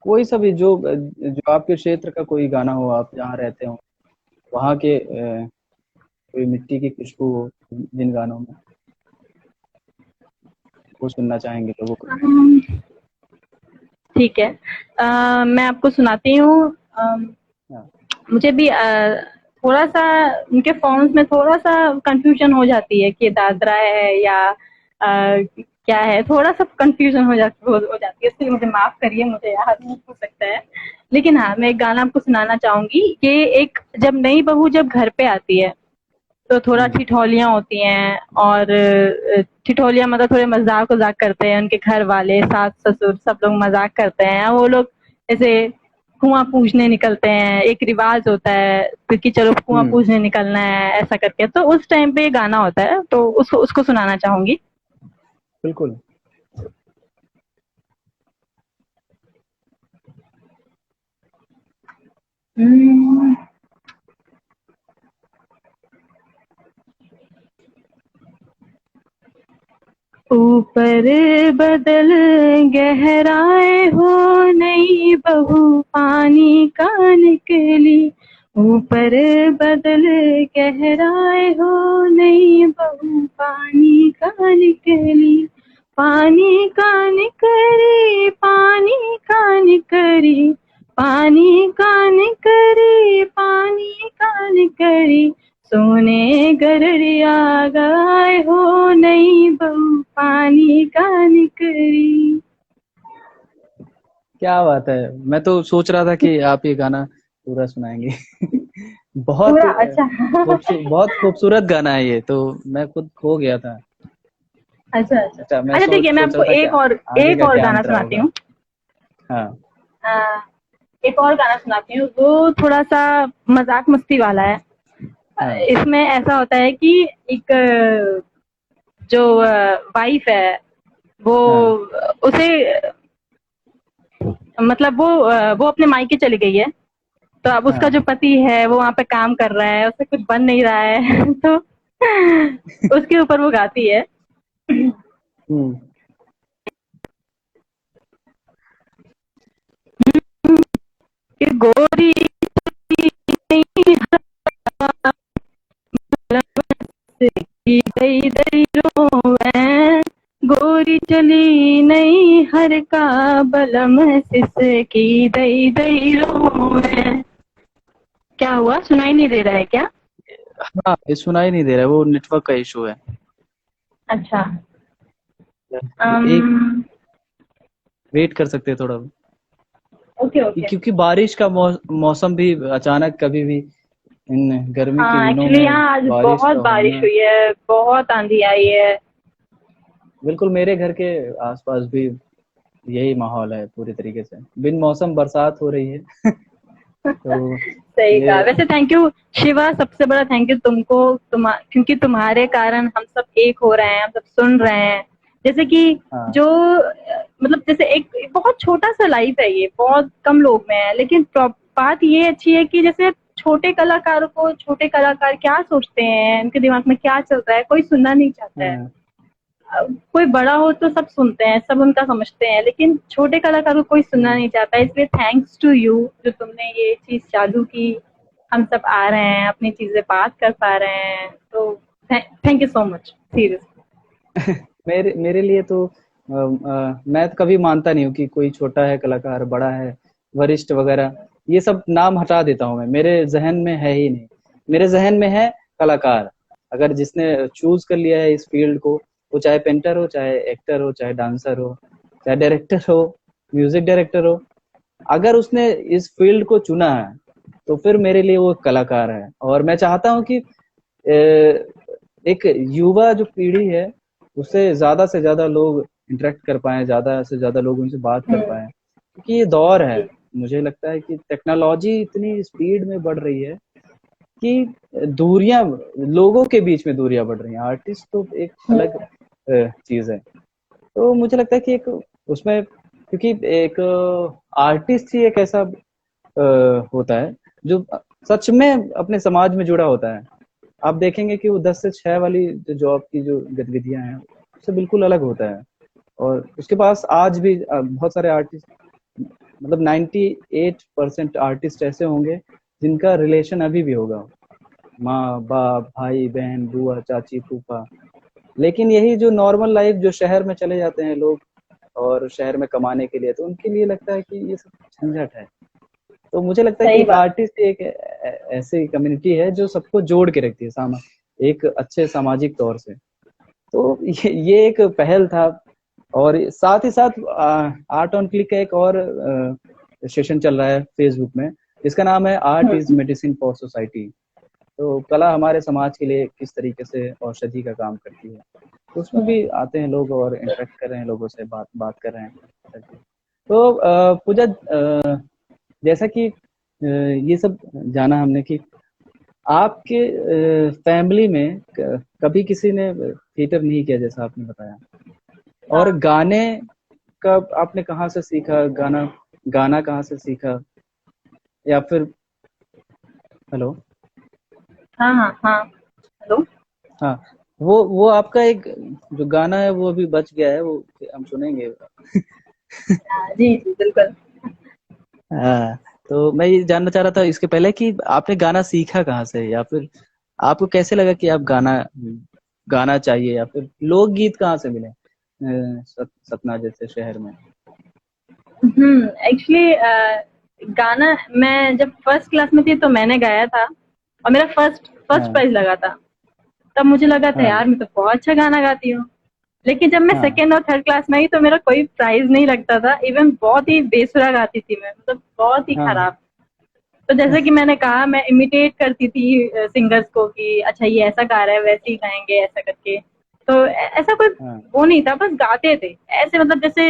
Speaker 1: कोई सा भी जो जो आपके क्षेत्र का कोई गाना हो, आप जहाँ रहते हो वहाँ के कोई मिट्टी की खुशबू हो जिन गानों में, वो सुनना चाहेंगे लोगों को।
Speaker 2: ठीक है, मैं आपको सुनाती हूँ।
Speaker 1: हाँ।
Speaker 2: मुझे भी थोड़ा सा उनके फॉर्म्स में थोड़ा सा कंफ्यूजन हो जाती है कि दादरा है या क्या है, थोड़ा सा कंफ्यूजन हो जाती है, इसलिए मुझे माफ करिए, मुझे याद नहीं हो सकता है। लेकिन हाँ, मैं एक गाना आपको सुनाना चाहूंगी कि एक, जब नई बहू जब घर पे आती है तो थोड़ा
Speaker 1: हम्म।
Speaker 2: ठिठोलियां होती हैं, और ठिठोलियां मतलब थोड़े मजाक वजाक करते हैं उनके घर वाले, सास ससुर सब लोग मजाक करते हैं, वो लोग ऐसे कुआं पूजने निकलते हैं, एक रिवाज होता है क्योंकि चलो कुआं
Speaker 1: हम्म।
Speaker 2: पूजने निकलना है ऐसा करके, तो उस टाइम पे ये गाना होता है, तो उसको उसको सुनाना चाहूंगी।
Speaker 1: बिल्कुल।
Speaker 2: हम्म, ऊपर बदल गहराए हो, नई बहू पानी का निकली, ऊपर बदल गहराए हो, नई बहू पानी का निकली, पानी का निकली, पानी का निकली, पानी का निकली, पानी का निकली, सोने गररिया गाय हो नई बहू पानी का निकरी।
Speaker 1: क्या बात है, मैं तो सोच रहा था कि आप ये गाना पूरा सुनाएंगे। बहुत
Speaker 2: पूरा अच्छा।
Speaker 1: बहुत खूबसूरत गाना है ये तो, मैं खुद खो गया था।
Speaker 2: अच्छा अच्छा।
Speaker 1: अच्छा, मैं
Speaker 2: अच्छा ठीक है, मैं
Speaker 1: सोच
Speaker 2: आपको
Speaker 1: रहा था कि आगे
Speaker 2: एक
Speaker 1: का
Speaker 2: और
Speaker 1: क्या
Speaker 2: गाना
Speaker 1: अंतरा
Speaker 2: सुनाती
Speaker 1: होगा।
Speaker 2: हूँ।
Speaker 1: हाँ।
Speaker 2: अ, एक और गाना सुनाती हूँ, वो थोड़ा सा मजाक मस्ती वाला है।
Speaker 1: हाँ।
Speaker 2: इसमें ऐसा होता है कि एक जो वाइफ है वो
Speaker 1: हाँ।
Speaker 2: उसे मतलब वो अपने मायके चली गई है। तो अब उसका
Speaker 1: हाँ।
Speaker 2: जो पति है वो वहाँ पे काम कर रहा है, उसे कुछ बन नहीं रहा है। तो उसके ऊपर वो गाती है
Speaker 1: हम्म।
Speaker 2: कि गोरी की दई दई रोवे, गोरी चली नहीं हर का बलम सिस की दई दई रोवे। क्या हुआ, सुनाई नहीं दे रहा है क्या?
Speaker 1: हाँ, ये सुनाई नहीं दे रहा है, वो नेटवर्क का इशू है।
Speaker 2: अच्छा।
Speaker 1: एक वेट कर सकते हैं थोड़ा,
Speaker 2: ओके ओके।
Speaker 1: क्योंकि बारिश का मौसम भी अचानक कभी भी इन गर्मी के
Speaker 2: हाँ
Speaker 1: दिनों
Speaker 2: एक्चुअली
Speaker 1: में
Speaker 2: यहाँ आज
Speaker 1: बारिश
Speaker 2: बहुत
Speaker 1: का
Speaker 2: बारिश
Speaker 1: होना।
Speaker 2: हुई है, बहुत आंधी आई है।
Speaker 1: बिल्कुल, मेरे घर के आसपास भी यही माहौल है, पूरी तरीके से बिन मौसम बरसात हो रही है। तो
Speaker 2: सही
Speaker 1: ये
Speaker 2: कहा। वैसे थैंक यू शिवा, सबसे बड़ा थैंक यू तुमको। क्योंकि तुम्हारे कारण हम सब एक हो रहे हैं, हम सब सुन रहे हैं। जैसे कि
Speaker 1: हाँ।
Speaker 2: जो मतलब जैसे एक बहुत छोटा सा लाइफ है, ये बहुत कम लोग में है, लेकिन बात ये अच्छी है कि जैसे छोटे कलाकारों को, छोटे कलाकार क्या सोचते हैं, उनके दिमाग में क्या चल रहा है, कोई सुनना नहीं चाहता है।
Speaker 1: हाँ।
Speaker 2: कोई बड़ा हो तो सब सुनते हैं, सब उनका समझते हैं, लेकिन छोटे कलाकारों को कोई सुनना
Speaker 1: हम्म।
Speaker 2: नहीं चाहता। इसलिए थैंक्स टू यू, जो तुमने ये चीज चालू की। हम सब आ रहे हैं, अपनी चीजें बात कर पा रहे हैं, तो thank you so much seriously.
Speaker 1: मेरे मेरे लिए तो मैं तो कभी मानता नहीं हूँ कि कोई छोटा है कलाकार, बड़ा है, वरिष्ठ वगैरह, ये सब नाम हटा देता हूँ मैं, मेरे जहन में है ही नहीं। मेरे जहन में है कलाकार। अगर जिसने चूज कर लिया है इस फील्ड को, वो चाहे पेंटर हो, चाहे एक्टर हो, चाहे डांसर हो, चाहे डायरेक्टर हो, म्यूजिक डायरेक्टर हो, अगर उसने इस फील्ड को चुना है तो फिर मेरे लिए वो कलाकार है। और मैं चाहता हूँ कि एक युवा जो पीढ़ी है उससे ज्यादा से ज्यादा लोग इंटरेक्ट कर पाए, ज्यादा से ज्यादा लोग उनसे बात कर पाए, क्योंकि ये दौर है।
Speaker 2: जी।
Speaker 1: मुझे लगता है कि टेक्नोलॉजी इतनी स्पीड में बढ़ रही है कि दूरियां, लोगों के बीच में दूरियां बढ़ रही हैं। आर्टिस्ट तो एक अलग चीज है। तो मुझे लगता है कि एक उसमें, क्योंकि एक आर्टिस्ट ही एक ऐसा होता है जो सच में अपने समाज में जुड़ा होता है। आप देखेंगे कि वो 10 से 6 वाली जो जॉब की जो गतिविधियां हैं उससे बिल्कुल अलग होता है। और उसके पास आज भी बहुत सारे आर्टिस्ट, मतलब 98% आर्टिस्ट ऐसे होंगे जिनका रिलेशन अभी भी होगा, माँ बाप, भाई बहन, बुआ चाची फूफा। लेकिन यही जो नॉर्मल लाइफ, जो शहर में चले जाते हैं लोग और शहर में कमाने के लिए, तो उनके लिए लगता है कि ये सब झंझट है। तो मुझे लगता है कि
Speaker 2: सही
Speaker 1: एक
Speaker 2: बात।
Speaker 1: आर्टिस्ट एक ऐसी कम्युनिटी है जो सबको जोड़ के रखती है एक अच्छे सामाजिक तौर से। तो ये एक पहल था। और साथ ही साथ आर्ट ऑन क्लिक का एक और सेशन चल रहा है फेसबुक में, जिसका नाम है art is
Speaker 2: hmm.
Speaker 1: Medicine for society. तो कला हमारे समाज के लिए किस तरीके से औषधि का काम करती है, तो उसमें
Speaker 2: हम्म।
Speaker 1: भी आते हैं लोग और इंटरेक्ट कर रहे हैं, लोगों से बात बात कर रहे हैं। तो पूजा, जैसा कि ये सब जाना हमने कि आपके फैमिली में कभी किसी ने थिएटर नहीं किया, जैसा आपने बताया। और
Speaker 2: हाँ
Speaker 1: गाने का आपने कहाँ से सीखा, गाना गाना कहाँ से सीखा, या फिर हेलो।
Speaker 2: हाँ हाँ हाँ। हेलो।
Speaker 1: हाँ, वो आपका एक जो गाना है वो अभी बच गया है, वो हम सुनेंगे।
Speaker 2: जी जी बिल्कुल।
Speaker 1: हाँ। तो मैं ये जानना चाह रहा था इसके पहले कि आपने गाना सीखा कहाँ से, या फिर आपको कैसे लगा कि आप गाना गाना चाहिए, या फिर लोकगीत कहाँ से मिले सतना जैसे शहर में।
Speaker 2: एक्चुअली गाना मैं जब फर्स्ट क्लास में थी तो मैंने गाया था, और मेरा फर्स्ट फर्स्ट
Speaker 1: हाँ
Speaker 2: प्राइज लगा था। तब मुझे लगा था
Speaker 1: हाँ
Speaker 2: यार मैं तो बहुत अच्छा गाना गाती हूँ। लेकिन जब मैं
Speaker 1: हाँ
Speaker 2: सेकेंड और थर्ड क्लास में आई तो मेरा कोई प्राइज नहीं लगता था। इवन बहुत ही बेसुरा गाती थी मैं, मतलब बहुत ही
Speaker 1: हाँ
Speaker 2: खराब। तो जैसे कि मैंने कहा, मैं इमिटेट करती थी सिंगर्स को कि अच्छा ये ऐसा गा रहा है वैसे ही गाएंगे ऐसा करके। तो ऐसा कोई
Speaker 1: हाँ।
Speaker 2: वो नहीं था, बस गाते थे ऐसे, मतलब जैसे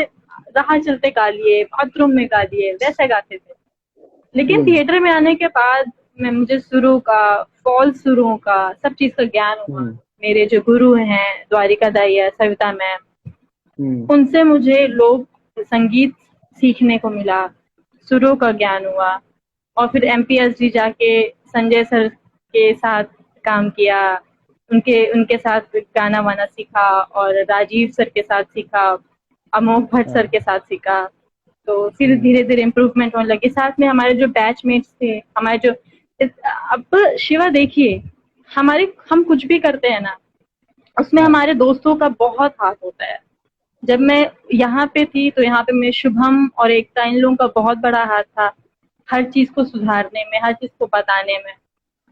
Speaker 2: राह चलते गा लिए, बाथरूम में गा लिए, वैसे गाते थे। लेकिन
Speaker 1: हम्म
Speaker 2: थिएटर में आने के बाद मैं मुझे सुरों का, फॉल्स सुरों का, सब चीज का ज्ञान हुआ।
Speaker 1: हम्म
Speaker 2: मेरे जो गुरु हैं द्वारिका दाई, सविता मैम,
Speaker 1: हम्म
Speaker 2: उनसे मुझे लोक संगीत सीखने को मिला, सुरों का ज्ञान हुआ। और फिर एमपीएसजी जाके संजय सर के साथ काम किया, उनके उनके साथ गाना वाना सीखा, और राजीव सर के साथ सीखा, अमोघ भट्ट सर
Speaker 1: हाँ
Speaker 2: के साथ सीखा। तो फिर
Speaker 1: हम्म
Speaker 2: धीरे धीरे इम्प्रूवमेंट होने लगी। साथ में हमारे जो बैचमेट्स थे, हमारे जो, अब शिवा देखिए, हमारे हम कुछ भी करते हैं ना, उसमें
Speaker 1: हाँ
Speaker 2: हमारे दोस्तों का बहुत हाथ होता है। जब मैं यहाँ पे थी तो यहाँ पे मैं शुभम और एकता, इन लोगों का बहुत बड़ा हाथ था, हर चीज को सुधारने में, हर चीज को बताने में।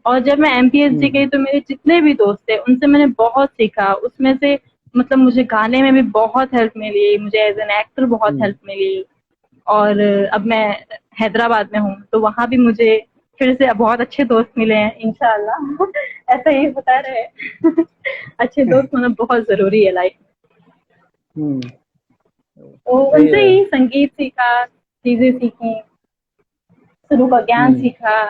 Speaker 2: और जब मैं एमपीएसजी गई
Speaker 1: हम्म
Speaker 2: तो मेरे जितने भी दोस्त थे उनसे मैंने बहुत सीखा। उसमें से मतलब मुझे गाने में भी बहुत हेल्प मिली, मुझे एज एन एक्टर बहुत
Speaker 1: हम्म
Speaker 2: हेल्प मिली। और अब मैं हैदराबाद में हूँ तो वहां भी मुझे फिर से बहुत अच्छे दोस्त मिले हैं, इंशाल्लाह। ऐसा ही होता रहे। अच्छे दोस्त होना बहुत जरूरी है लाइफ।
Speaker 1: हम्म।
Speaker 2: तो
Speaker 1: सही
Speaker 2: उनसे
Speaker 1: है।
Speaker 2: ही संगीत सीखा, चीजें सीखी, शुरू का ज्ञान
Speaker 1: हम्म
Speaker 2: सीखा,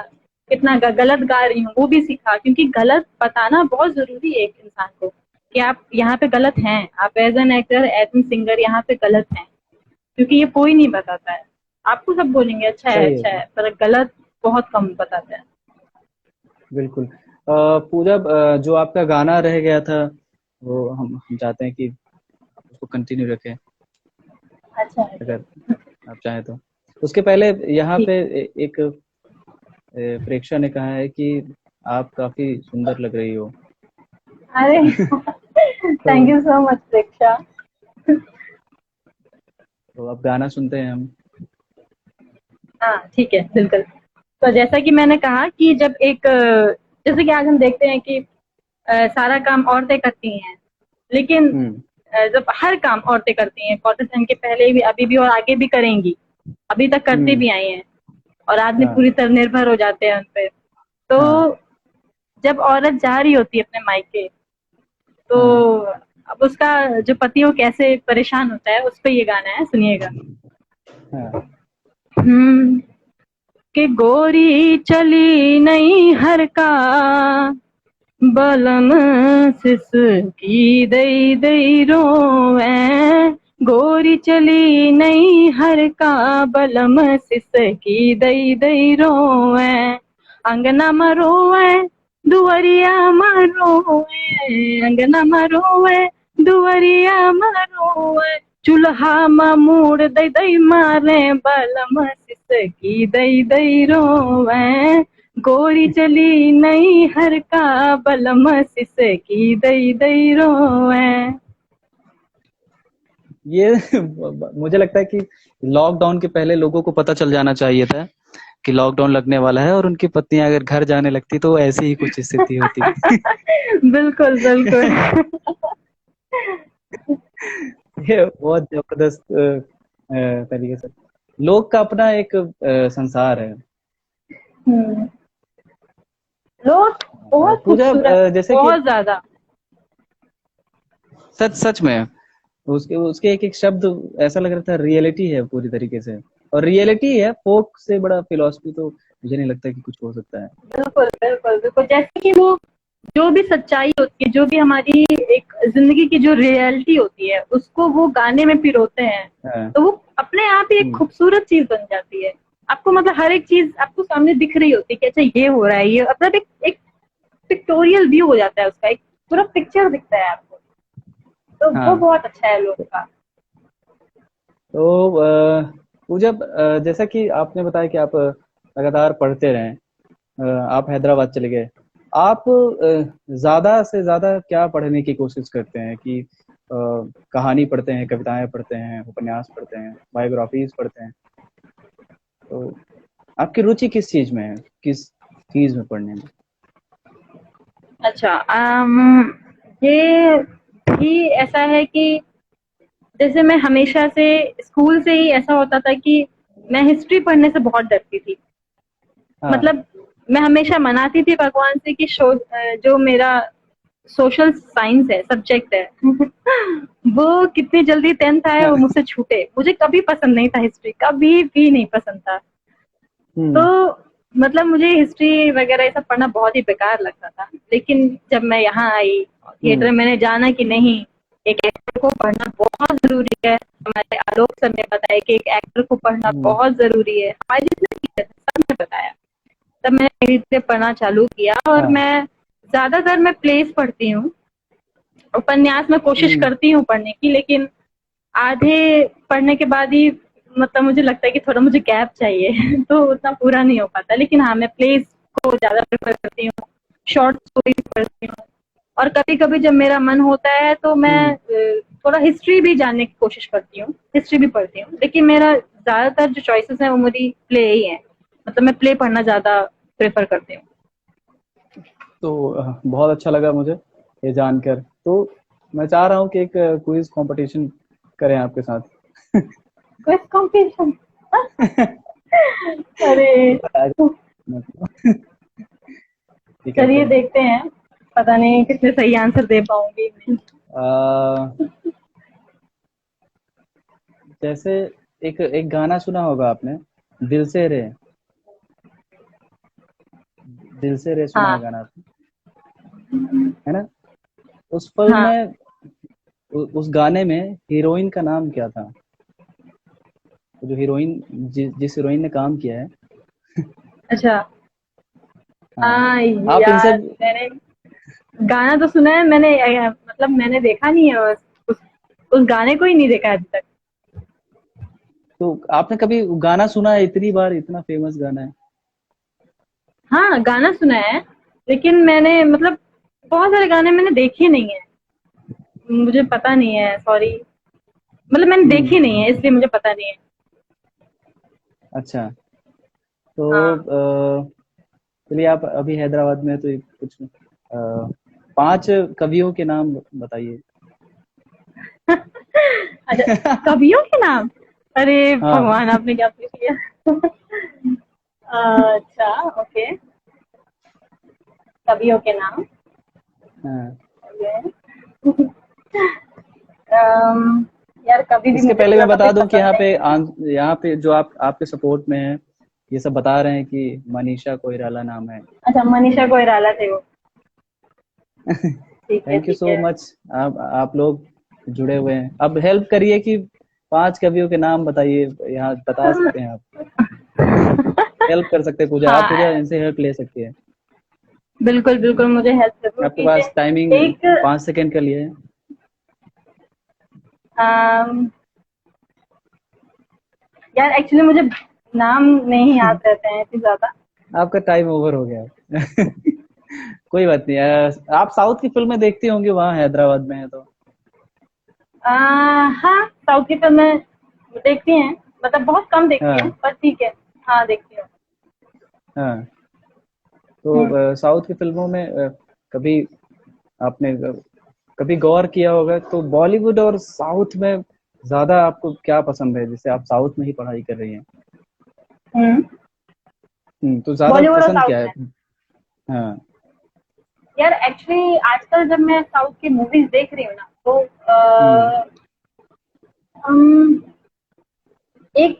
Speaker 2: कितना गलत गा रही हूँ वो भी सीखा, क्योंकि गलत बताना बहुत जरूरी है एक इंसान को, कि आप यहाँ पे गलत हैं, आप as an actor, as an singer यहाँ पे गलत हैं। क्योंकि ये कोई नहीं बताता है। आपको सब बोलेंगे
Speaker 1: सही
Speaker 2: अच्छा
Speaker 1: है।
Speaker 2: है, पर गलत बहुत कम बताते हैं।
Speaker 1: बिल्कुल। पूजा, जो आपका गाना रह गया था वो हम चाहते हैं कि आप उसको कंटिन्यू रखें,
Speaker 2: अच्छा है जी।
Speaker 1: अगर आप चाहें तो। उसके पहले यहाँ
Speaker 2: ठीक।
Speaker 1: पे एक प्रेक्षा ने कहा है कि आप काफी सुंदर लग रही हो।
Speaker 2: अरे
Speaker 1: तो
Speaker 2: थैंक यू सो मच प्रेक्षा।
Speaker 1: तो अब गाना सुनते हैं हम।
Speaker 2: हाँ ठीक है, बिल्कुल। तो जैसा कि मैंने कहा कि जब एक जैसे कि आज हम देखते हैं कि सारा काम औरतें करती हैं, लेकिन
Speaker 1: हम्म
Speaker 2: जब हर काम औरतें करती हैं, कॉन्स्टिट्यूशन के पहले भी, अभी भी और आगे भी करेंगी, अभी तक करती
Speaker 1: हम्म।
Speaker 2: भी आई हैं, और आदमी
Speaker 1: हाँ
Speaker 2: पूरी तरह निर्भर हो जाते हैं उन पे। तो
Speaker 1: हाँ
Speaker 2: जब औरत जा रही होती है अपने मायके, तो
Speaker 1: हाँ
Speaker 2: अब उसका जो पति वो कैसे परेशान होता है, उस पे ये गाना है, सुनिएगा।
Speaker 1: हाँ।
Speaker 2: हम्म। कि गोरी चली नहीं हर का, बलम सिसकी दई दई रोवे, गोरी चली नहीं हर का, बलम सिसकी दई दई रोवे, अंगना मरोवे दुवरिया मरोवे, अंगना मरोवे दुवरिया मरोवे, चूल्हा मूड़ दई दई मारे, बलम सिसकी दई दई रोवे, गोरी चली नहीं हर का, बलम सिसकी दई दई रोवे।
Speaker 1: ये मुझे लगता है कि लॉकडाउन के पहले लोगों को पता चल जाना चाहिए था कि लॉकडाउन लगने वाला है, और उनकी पत्नियां अगर घर जाने लगती तो ऐसी ही कुछ स्थिति होती।
Speaker 2: बिल्कुल बिल्कुल।
Speaker 1: ये बहुत जबरदस्त तरीके से लोग का अपना एक संसार है।
Speaker 2: हम्म, लोग बहुत
Speaker 1: पूजा,
Speaker 2: खूबसूरत,
Speaker 1: जैसे कि
Speaker 2: बहुत ज्यादा।
Speaker 1: सच सच में उसके उसके एक एक शब्द ऐसा लग रहा था रियलिटी है पूरी तरीके से, और रियलिटी है। फोक से बड़ा फिलॉसफी तो मुझे नहीं लगता कि कुछ हो सकता है।
Speaker 2: बिल्कुल बिल्कुल बिल्कुल, जैसे कि वो जो भी सच्चाई होती है, जो भी हमारी एक जिंदगी की जो रियलिटी होती है, उसको वो गाने में पिरोते हैं।
Speaker 1: हाँ।
Speaker 2: तो वो अपने आप ही एक
Speaker 1: हम्म
Speaker 2: खूबसूरत चीज बन जाती है। आपको मतलब हर एक चीज आपको सामने दिख रही होती है कि अच्छा ये हो रहा है, ये मतलब एक पिक्टोरियल व्यू हो जाता है उसका, एक पूरा पिक्चर दिखता है आपको। तो वो
Speaker 1: हाँ।
Speaker 2: बहुत अच्छा है लोग का।
Speaker 1: तो पूजा, जैसा कि आपने बताया कि आप लगातार पढ़ते रहे, आप हैदराबाद चले गए। आप ज्यादा से ज्यादा क्या पढ़ने की कोशिश करते हैं कि कहानी पढ़ते हैं, कविताएं पढ़ते हैं, उपन्यास पढ़ते हैं, बायोग्राफीज पढ़ते हैं? तो आपकी रुचि किस चीज में है, किस चीज में पढ़ने में?
Speaker 2: अच्छा, ये भी ऐसा है कि जैसे मैं हमेशा से स्कूल से ही ऐसा होता था कि मैं हिस्ट्री पढ़ने से बहुत डरती थी।
Speaker 1: हाँ।
Speaker 2: मतलब मैं हमेशा मनाती थी भगवान से कि जो मेरा सोशल साइंस है, सब्जेक्ट है, वो कितनी जल्दी 10th आए वो मुझसे छूटे। मुझे कभी पसंद नहीं था हिस्ट्री, कभी भी नहीं पसंद था। तो
Speaker 1: हम्म।
Speaker 2: मतलब मुझे हिस्ट्री वगैरह ये सब पढ़ना बहुत ही बेकार लगता था। लेकिन जब मैं यहाँ आई थिएटर,
Speaker 1: हम्म।
Speaker 2: मैंने जाना कि नहीं, एक एक्टर को पढ़ना बहुत जरूरी है। हमारे आलोक सर ने बताया कि एक एक्टर को पढ़ना
Speaker 1: हम्म।
Speaker 2: बहुत जरूरी है, हमारे जितने टीचर सबने बताया। तब मैंने धीरे धीरे पढ़ना चालू किया और
Speaker 1: हाँ।
Speaker 2: मैं ज्यादातर मैं प्लेस पढ़ती हूँ। उपन्यास में कोशिश
Speaker 1: हम्म।
Speaker 2: करती हूँ पढ़ने की, लेकिन आधे पढ़ने के बाद ही मतलब मुझे लगता है कि थोड़ा मुझे गैप चाहिए तो उतना पूरा नहीं हो पाता। लेकिन हाँ, मैं प्लेस को ज्यादा प्रेफर करती हूँ, शॉर्ट स्टोरीज पढ़ती हूँ। और कभी कभी जब मेरा मन होता है तो मैं
Speaker 1: हम्म।
Speaker 2: थोड़ा हिस्ट्री भी जानने की कोशिश करती हूँ, हिस्ट्री भी पढ़ती हूँ। लेकिन मेरा ज्यादातर जो चॉइसेस है वो मेरी प्ले ही है। मतलब मैं प्ले पढ़ना ज्यादा प्रेफर करती हूँ।
Speaker 1: तो बहुत अच्छा लगा मुझे ये जानकर। तो मैं चाह रहा हूँ कि एक क्विज कंपटीशन करें आपके साथ।
Speaker 2: Quiz competition? अरे,
Speaker 1: ठीक कहते
Speaker 2: चलिए
Speaker 1: हैं।
Speaker 2: देखते हैं, पता नहीं कितने सही आंसर दे पाऊंगी मैं।
Speaker 1: अ, जैसे एक एक गाना सुना होगा आपने, दिल से रे। दिल से रे सुना है
Speaker 2: हाँ
Speaker 1: गाना आपने, है ना? उस फिल्म
Speaker 2: हाँ।
Speaker 1: में उस गाने में हीरोइन का नाम क्या था? जो हीरोइन जिस हीरोइन ने काम किया है।
Speaker 2: अच्छा।
Speaker 1: हाँ।
Speaker 2: हाँ
Speaker 1: आप इनसे
Speaker 2: यार, मैंने गाना तो सुना है मैंने, मतलब मैंने देखा नहीं है उस गाने को ही नहीं देखा अभी तक।
Speaker 1: तो आपने कभी गाना सुना है? इतनी बार, इतना फेमस गाना है।
Speaker 2: हाँ, गाना सुना है, लेकिन मैंने मतलब बहुत सारे गाने मैंने देखे नहीं है। मुझे पता नहीं है, सॉरी। मतलब मैंने
Speaker 1: हम्म।
Speaker 2: देखे नहीं है इसलिए मुझे पता नहीं है।
Speaker 1: अच्छा। तो
Speaker 2: हाँ।
Speaker 1: चलिए, आप अभी हैदराबाद में हैं, तो कुछ 5 कवियों के नाम बताइए।
Speaker 2: अच्छा, कवियों के नाम? अरे
Speaker 1: हाँ।
Speaker 2: भगवान, आपने क्या पूछ लिया। अच्छा, ओके। कवियों के नाम।
Speaker 1: हाँ।
Speaker 2: Okay. यार, कभी भी
Speaker 1: इसके
Speaker 2: मुझे
Speaker 1: पहले
Speaker 2: पूरा
Speaker 1: मैं बता
Speaker 2: टॉपिक
Speaker 1: दूं कि
Speaker 2: पसंद नहीं है।
Speaker 1: यहाँ पे जो आप आपके सपोर्ट में है, ये सब बता रहे हैं कि मनीषा कोइराला नाम है।
Speaker 2: अच्छा, मनीषा कोइराला थे वो। ठीक है,
Speaker 1: थैंक यू
Speaker 2: ठीक
Speaker 1: सो
Speaker 2: है।
Speaker 1: मच। आप लोग जुड़े हुए हैं। अब हेल्प करिए कि 5 कवियों के नाम बताइए, यहाँ बता सकते हैं आप। हेल्प कर सकते हैं, पूजा, आप पूजा
Speaker 2: हाँ,
Speaker 1: इनसे हेल्प ले सकती है।
Speaker 2: बिल्कुल बिल्कुल, मुझे हेल्प जरूर
Speaker 1: आपके
Speaker 2: कीजिए।
Speaker 1: पास टाइमिंग
Speaker 2: एक
Speaker 1: 5 सेकंड के लिए है।
Speaker 2: अम, यार एक्चुअली मुझे नाम नहीं याद रहते हैं इतनी ज्यादा।
Speaker 1: आपका टाइम ओवर हो गया है। कोई बात नहीं। आप साउथ की फिल्में देखती होंगी, वहाँ हैदराबाद में है तो।
Speaker 2: हाँ, साउथ की फिल्में देखती हैं, मतलब बहुत कम देखती हूँ,
Speaker 1: हाँ।
Speaker 2: पर ठीक है। हाँ, देखती हूँ।
Speaker 1: हाँ। तो
Speaker 2: हम्म।
Speaker 1: साउथ की फिल्मों में कभी आपने कभी गौर किया होगा, तो बॉलीवुड और साउथ में ज्यादा आपको क्या पसंद है? जैसे आप साउथ में ही पढ़ाई कर रही हैं।
Speaker 2: हम्म।
Speaker 1: तो ज्यादा
Speaker 2: बॉलीवुड और
Speaker 1: पसंद
Speaker 2: साउथ
Speaker 1: क्या है?
Speaker 2: में?
Speaker 1: हाँ।
Speaker 2: यार एक्चुअली आजकल जब मैं साउथ की मूवीज देख रही हूँ ना, तो
Speaker 1: हम्म।
Speaker 2: हम एक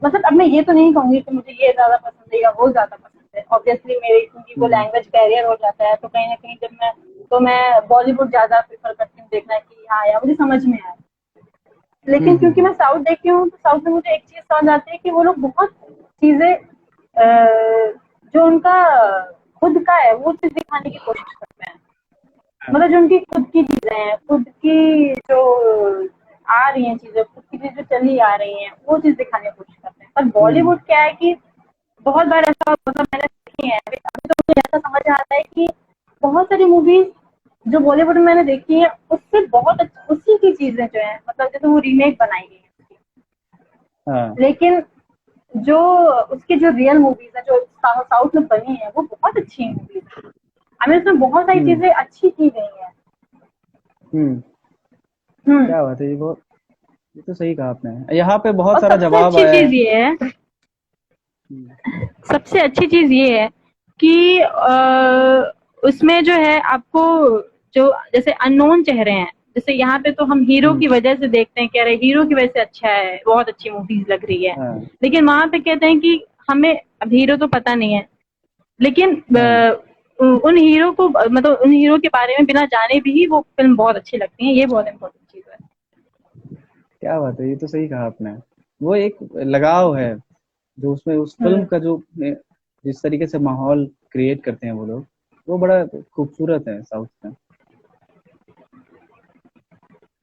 Speaker 2: मतलब अब मैं ये तो नहीं कहूंगी कि मुझे ये ज्यादा पसंद है या वो ज्यादा पसंद है। ऑब्वियसली मेरे, क्योंकि वो
Speaker 1: हम्म।
Speaker 2: लैंग्वेज बैरियर हो जाता है, तो कहीं ना कहीं मैं बॉलीवुड ज्यादा प्रेफर करती हूँ देखना कि हाँ यार मुझे समझ में आए। लेकिन क्योंकि
Speaker 1: हम्म।
Speaker 2: मैं साउथ देखती हूँ, तो साउथ में मुझे एक चीज समझ आती है कि वो लोग बहुत चीजें जो उनका खुद का है वो चीज दिखाने की कोशिश करते हैं।
Speaker 1: हाँ।
Speaker 2: मतलब जो उनकी खुद की चीजें हैं, खुद की जो आ रही हैं चीजें, खुद की चीजें चली आ रही हैं, वो चीज दिखाने की कोशिश करते हैं। पर
Speaker 1: हम्म।
Speaker 2: बॉलीवुड क्या है कि बहुत बार ऐसा, मतलब मैंने देखी है, अभी तो मुझे ऐसा समझ आता है कि बहुत सारी मूवीज जो बॉलीवुड में मैंने देखी है, उससे बहुत उसी की चीजें जो है, मतलब जैसे वो रीमेक बनाई गई है,
Speaker 1: हाँ।
Speaker 2: लेकिन जो उसकी जो रियल मूवीज है जो साउथ में बनी है वो बहुत अच्छी मूवीज है। हमें उसमें बहुत सारी
Speaker 1: हम्म
Speaker 2: चीजें अच्छी की गई हैं।
Speaker 1: हम्म
Speaker 2: हम्म।
Speaker 1: क्या बात है, ये तो सही कहा आपने। यहाँ पे बहुत
Speaker 2: और
Speaker 1: सारा
Speaker 2: सबसे
Speaker 1: जवाब
Speaker 2: अच्छी
Speaker 1: आया है।
Speaker 2: चीज ये है,
Speaker 1: हम्म
Speaker 2: सबसे अच्छी चीज ये है कि उसमें जो है आपको, जो जैसे अननोन चेहरे हैं, जैसे यहाँ पे तो हम हीरो
Speaker 1: हम्म,
Speaker 2: की वजह से देखते हैं कि अरे हीरो की वजह से अच्छा है, बहुत अच्छी मूवीज लग रही है।
Speaker 1: हाँ
Speaker 2: लेकिन वहां पे कहते हैं कि हमें अब हीरो तो पता नहीं है, लेकिन
Speaker 1: हाँ
Speaker 2: उन हीरो को, मतलब उन हीरो के बारे में बिना जाने भी वो फिल्म बहुत अच्छी लगती है। ये बहुत इम्पोर्टेंट चीज है।
Speaker 1: क्या बात है, ये तो सही कहा आपने। वो एक लगाव है जो उसमें उस फिल्म
Speaker 2: हम्म।
Speaker 1: का जो जिस तरीके से माहौल क्रिएट करते हैं वो लोग, वो बड़ा खूबसूरत है साउथ में।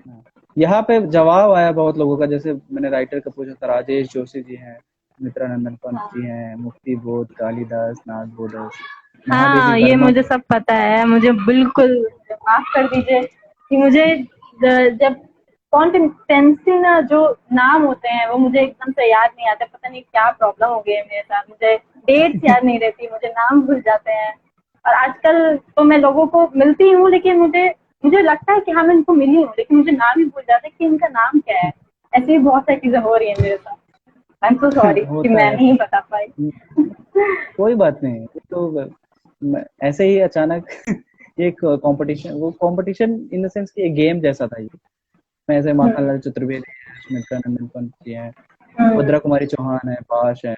Speaker 1: हाँ। यहाँ पे जवाब आया बहुत लोगों का, जैसे मैंने राइटर का पूछा था, राजेश जोशी जी हैं, मित्रानंदन पंत जी हैं, मुक्ति बोध, कालिदास, नाग बोधस, महादेवी
Speaker 2: हाँ, ये
Speaker 1: वर्मा।
Speaker 2: मुझे सब पता है, मुझे बिल्कुल माफ कर दीजिए कि मुझे जब कॉन्टेंटेंसी ना जो नाम होते हैं वो मुझे एकदम से याद नहीं आते। पता नहीं क्या प्रॉब्लम हो गई है मेरे साथ, मुझे डेट्स याद नहीं रहती, मुझे नाम भूल जाते हैं। और आजकल तो मैं लोगों को मिलती हूँ, लेकिन मुझे मुझे लगता है कि हाँ मैं इनको मिली हूँ, लेकिन मुझे नाम ही भूल जाता है कि इनका नाम क्या है। ऐसी भी बहुत सारी चीजें हो रही है मेरे साथ। आई एम सो सॉरी कि
Speaker 1: होता
Speaker 2: मैं
Speaker 1: है।
Speaker 2: नहीं बता पाई।
Speaker 1: कोई बात नहीं, ये तो ऐसे ही अचानक एक कंपटीशन, वो कंपटीशन इन द सेंस कि एक गेम जैसा था ये। इसमें ऐसे
Speaker 2: हम्म।
Speaker 1: माखनलाल चतुर्वेदी है, सुमित्रा नंदन पंत जी हैं,
Speaker 2: हम्म।
Speaker 1: भद्रा कुमारी चौहान है, पाश है,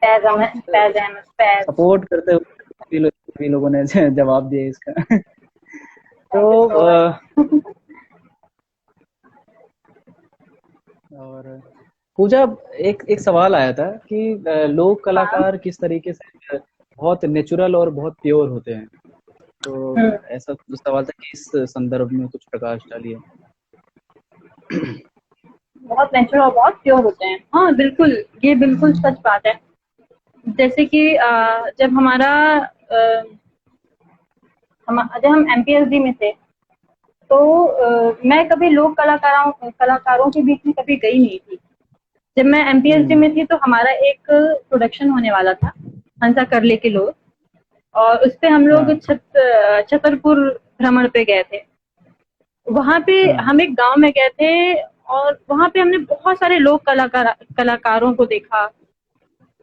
Speaker 2: फैज अहमद, फैज अहमद, फैज।
Speaker 1: सपोर्ट करते हुए सभी लोगों ने जवाब दिया इसका। तो
Speaker 2: थैंक यू सो मच।
Speaker 1: और पूजा, एक एक सवाल आया था कि लोक
Speaker 2: हाँ।
Speaker 1: कलाकार किस तरीके से बहुत नेचुरल और बहुत प्योर होते हैं। तो
Speaker 2: हम्म।
Speaker 1: ऐसा जो सवाल था कि इस संदर्भ में कुछ प्रकाश डालिए।
Speaker 2: बहुत नेचुरल और बहुत प्योर होते हैं, हाँ बिल्कुल। ये बिल्कुल सच बात है। जैसे कि जब हमारा जब हम एमपीएसडी में थे, तो मैं कभी लोक कलाकारों कलाकारों के बीच में कभी गई नहीं थी। जब मैं एमपीएसडी
Speaker 1: हम्म
Speaker 2: में थी तो हमारा एक प्रोडक्शन होने वाला था, हंसा करले के लोग, और उस पे हम लोग
Speaker 1: हाँ
Speaker 2: छतरपुर भ्रमण पे गए थे। वहां पे
Speaker 1: हाँ
Speaker 2: हम एक गांव में गए थे, और वहां पे हमने बहुत सारे लोक कलाकारों को देखा।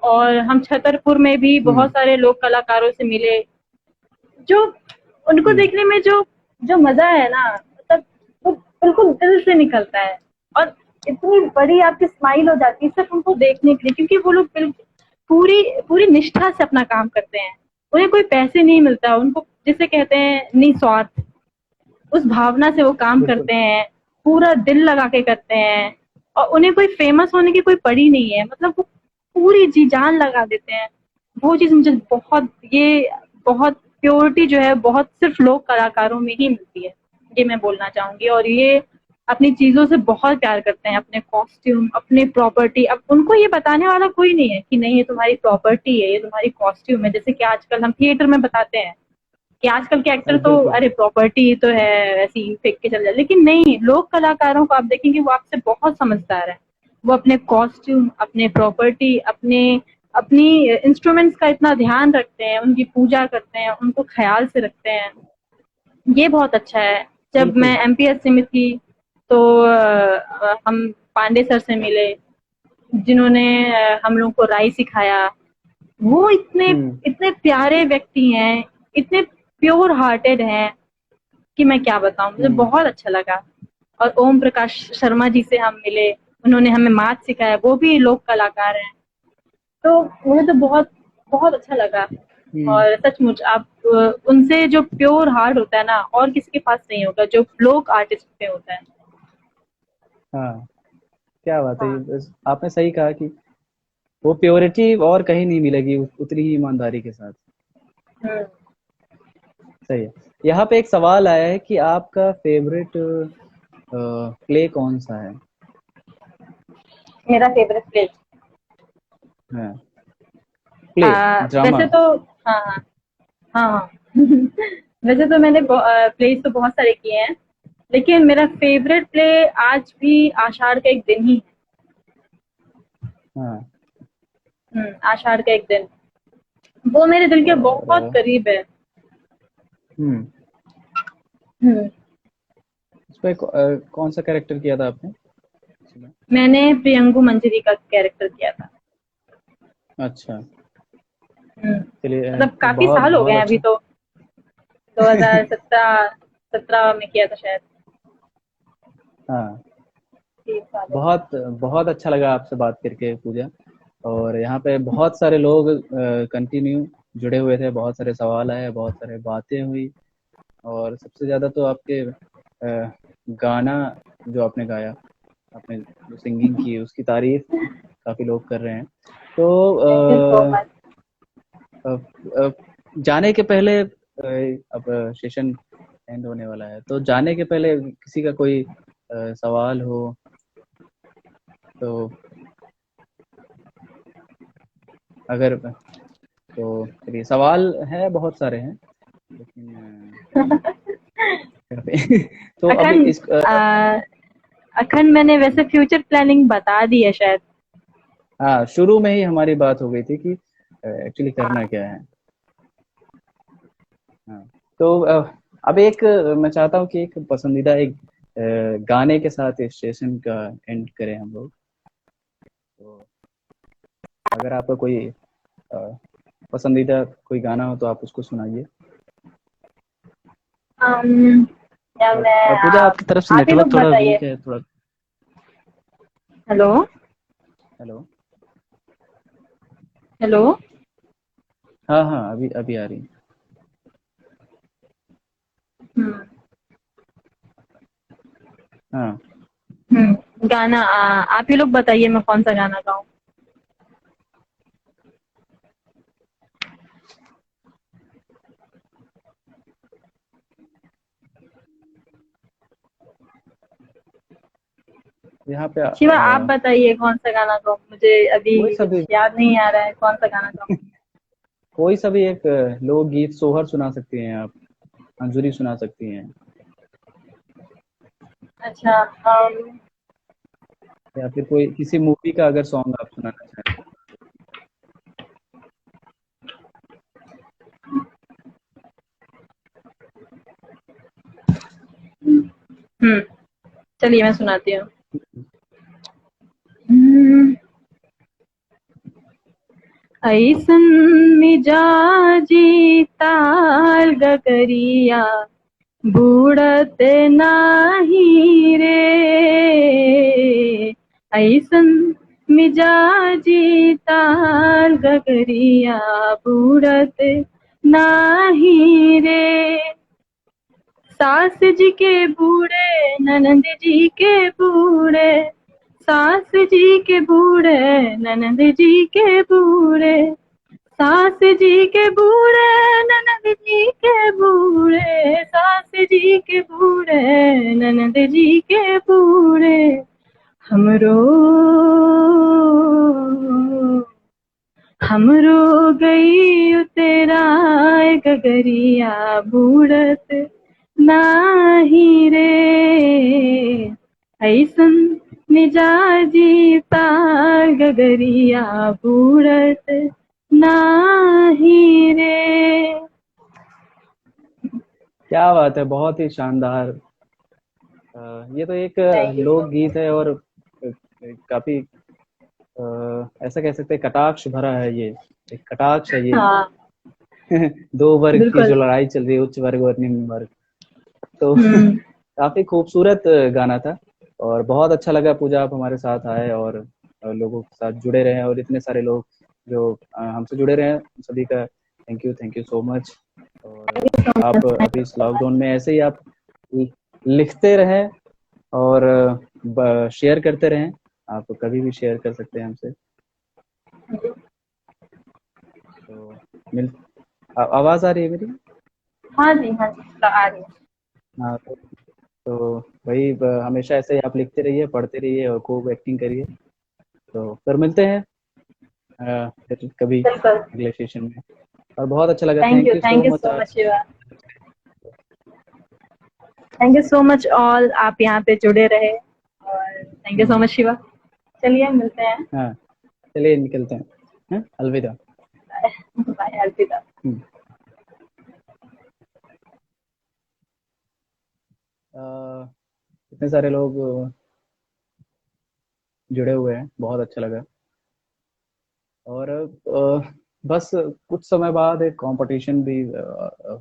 Speaker 2: और हम छतरपुर में भी बहुत
Speaker 1: हम्म
Speaker 2: सारे लोक कलाकारों से मिले, जो उनको
Speaker 1: हम्म
Speaker 2: देखने में जो जो मजा है ना, मतलब वो बिल्कुल दिल से निकलता है। और इतनी बड़ी आपकी स्माइल हो जाती है सिर्फ उनको देखने के लिए, क्योंकि वो लोग बिल्कुल पूरी पूरी निष्ठा से अपना काम करते हैं। उन्हें कोई पैसे नहीं मिलता, उनको जिसे कहते हैं निस्वार्थ, उस भावना से वो काम
Speaker 1: बिल्कुल।
Speaker 2: करते हैं, पूरा दिल लगा के करते हैं। और उन्हें कोई फेमस होने की कोई पड़ी नहीं है, मतलब वो पूरी जी जान लगा देते हैं। वो चीज मुझे बहुत, ये बहुत प्योरिटी जो है बहुत सिर्फ लोक कलाकारों में ही मिलती है, ये मैं बोलना चाहूंगी। और ये अपनी चीजों से बहुत प्यार करते हैं, अपने कॉस्ट्यूम, अपने प्रॉपर्टी। अब उनको ये बताने वाला कोई नहीं है कि नहीं ये तुम्हारी प्रॉपर्टी है, ये तुम्हारी कॉस्ट्यूम है, जैसे कि आजकल हम थिएटर में बताते हैं कि आजकल के एक्टर
Speaker 1: हाँ
Speaker 2: तो
Speaker 1: बिल्कुल।
Speaker 2: अरे प्रॉपर्टी तो है, ऐसी ही फेंक के चल जाए। लेकिन नहीं, लोक कलाकारों को आप देखेंगे वो आपसे बहुत समझदार है। वो अपने कॉस्ट्यूम, अपने प्रॉपर्टी, अपने अपनी इंस्ट्रूमेंट्स का इतना ध्यान रखते हैं, उनकी पूजा करते हैं, उनको ख्याल से रखते हैं। ये बहुत अच्छा है। जब
Speaker 1: बिल्कुल।
Speaker 2: मैं एमपीएससी में थी तो हम पांडे सर से मिले, जिन्होंने हम लोग को राई सिखाया। वो इतने
Speaker 1: हम्म
Speaker 2: इतने प्यारे व्यक्ति हैं, इतने प्योर हार्टेड हैं कि मैं क्या बताऊं, मुझे
Speaker 1: हम्म
Speaker 2: बहुत अच्छा लगा। और ओम प्रकाश शर्मा जी से हम मिले, उन्होंने हमें मैथ सिखाया, वो भी लोक कलाकार हैं। तो मुझे तो बहुत बहुत अच्छा लगा।
Speaker 1: हम्म
Speaker 2: और सचमुच आप उनसे जो प्योर हार्ट होता है ना, और किसी के पास नहीं होगा जो लोक आर्टिस्ट पे होता है।
Speaker 1: हाँ क्या बात है, ये
Speaker 2: हाँ।
Speaker 1: आपने सही कहा कि वो प्योरिटी और कहीं नहीं मिलेगी उतनी ही ईमानदारी के साथ।
Speaker 2: हम्म।
Speaker 1: सही है। यहाँ पे एक सवाल आया है कि आपका फेवरेट प्ले कौन सा है।
Speaker 2: मेरा फेवरेट प्लेस,
Speaker 1: हाँ, प्ले, ड्रामा।
Speaker 2: वैसे तो, हाँ हाँ, हाँ हाँ। वैसे तो मैंने प्लेस तो बहुत सारे किए हैं, लेकिन मेरा फेवरेट प्ले आज भी आषाढ़ का एक दिन ही
Speaker 1: हाँ
Speaker 2: है। आषाढ़ का एक दिन, वो मेरे दिल के बहुत
Speaker 1: और
Speaker 2: करीब है।
Speaker 1: हम्म।
Speaker 2: हम्म।
Speaker 1: इस पे कौन सा कैरेक्टर किया था आपने इसमें?
Speaker 2: मैंने प्रियंकू मंजरी का कैरेक्टर किया था।
Speaker 1: अच्छा।
Speaker 2: हम्म।
Speaker 1: चलिए
Speaker 2: मतलब काफी
Speaker 1: बहुत
Speaker 2: साल हो गए
Speaker 1: बहुत
Speaker 2: हैं अभी
Speaker 1: अच्छा।
Speaker 2: तो। 2017 17 में किया था शायद।
Speaker 1: हाँ,
Speaker 2: 3 साल हो
Speaker 1: बहुत बहुत अच्छा लगा आपसे बात करके पूजा। और यहाँ पे बहुत सारे लोग कंटिन्यू जुड़े हुए थे, बहुत सारे सवाल आए, बहुत सारे बातें हुई। और सबसे ज़्यादा तो आपके गाना जो आपने गाया, आपने जो सिंगिंग की उसकी तारीफ काफ़ी लोग कर रहे हैं। तो
Speaker 2: गए। Thank you so much.
Speaker 1: अ, अ, जाने के पहले अब सेशन एंड होने वाला है, तो जाने के पहले किसी का कोई सवाल हो तो, अगर तो चलिए, सवाल है बहुत सारे हैं लेकिन तो अभी
Speaker 2: अखन
Speaker 1: इस
Speaker 2: अखन मैंने वैसे फ्यूचर प्लानिंग बता दी है शायद।
Speaker 1: हाँ, शुरू में ही हमारी बात हो गई थी कि एक्चुअली करना क्या है। हाँ, तो अब एक मैं चाहता हूँ कि एक पसंदीदा एक गाने के साथ इस सेशन का एंड करें हम लोग। तो अगर आपका कोई अ, पसंदीदा कोई गाना हो तो आप उसको सुनाइए।
Speaker 2: या मैं
Speaker 1: पूजा, आपकी तरफ से
Speaker 2: आप ही
Speaker 1: नेटवर्क
Speaker 2: लोग
Speaker 1: थोड़ा
Speaker 2: बताइए।
Speaker 1: वीक है थोड़ा।
Speaker 2: हेलो।
Speaker 1: हेलो।
Speaker 2: हेलो।
Speaker 1: हाँ हाँ, अभी अभी आ रही है।
Speaker 2: हम्म।
Speaker 1: हाँ,
Speaker 2: गाना आप ही लोग बताइए मैं कौन सा गाना गाऊं।
Speaker 1: यहाँ पे
Speaker 2: शिवा आप बताइए कौन सा गाना गाऊं, मुझे अभी
Speaker 1: कोई सा भी,
Speaker 2: कुछ याद नहीं आ रहा है कौन सा गाना गाऊं।
Speaker 1: कोई सा भी एक लोकगीत, सोहर सुना सकती हैं आप, मंजूरी सुना सकती हैं,
Speaker 2: अच्छा।
Speaker 1: या फिर कोई किसी मूवी का अगर सॉन्ग आप सुनाना चाहें।
Speaker 2: हम्म। चलिए मैं सुनाती हूँ। हम्म। ऐसन मिजाजी ताल गगरिया बूढ़त नाही रे। ऐसन मिजाजी ताल गगरिया बूढ़त नाही रे। सास जी के बूढ़े ननंद जी के बूढ़े, सास जी के बूढ़े ननंद जी के बूढ़े, सास जी के बूढ़े ननंद जी के बूढ़े, सास जी के बूढ़े ननंद जी के बूढ़े। हमरो हमरो गई तेरा गगरिया बूढ़त नाही रे। ऐसन मिजाजी तार गगरिया बूढ़त नाही रे।
Speaker 1: क्या बात है, बहुत ही शानदार। ये तो एक
Speaker 2: थैंक यू सो
Speaker 1: लोकगीत है, और काफी ऐसा कह सकते हैं कटाक्ष भरा है ये, एक कटाक्ष है
Speaker 2: मच।
Speaker 1: ये।
Speaker 2: हाँ
Speaker 1: दो वर्ग की जो
Speaker 2: बिल्कुल।
Speaker 1: लड़ाई चल रही है, उच्च वर्ग और निम्न वर्ग। तो
Speaker 2: हम्म।
Speaker 1: काफी खूबसूरत गाना था। और बहुत अच्छा लगा पूजा, आप हमारे साथ आए और लोगों के साथ जुड़े रहे, और इतने सारे लोग जो हमसे जुड़े रहे हैं, उन सभी का थैंक यू सो मच। और आप अभी इस लॉकडाउन में ऐसे ही आप लिखते रहें और शेयर करते रहें। आप कभी भी शेयर कर सकते हैं हमसे। तो मिल आवाज़ आ रही है मेरी?
Speaker 2: हाँ जी हाँ जी आ रही है।
Speaker 1: हाँ, तो वही हमेशा ऐसे ही आप लिखते रहिए, पढ़ते रहिए और खूब एक्टिंग करिए। तो फिर मिलते हैं फिर कभी
Speaker 2: बिल्कुल।
Speaker 1: अगले सेशन में। और बहुत अच्छा लगा, thank you so
Speaker 2: thank you
Speaker 1: much
Speaker 2: so
Speaker 1: आप।
Speaker 2: Much Shiva. Thank you so much all, आप यहाँ पे जुड़े रहे और thank you so much Shiva. चलिए मिलते हैं।
Speaker 1: हाँ, चलिए निकलते हैं। हाँ, अलविदा।
Speaker 2: बाय अलविदा।
Speaker 1: हम्म। इतने सारे लोग जुड़े हुए हैं, बहुत अच्छा लगा। और बस कुछ समय बाद एक कंपटीशन भी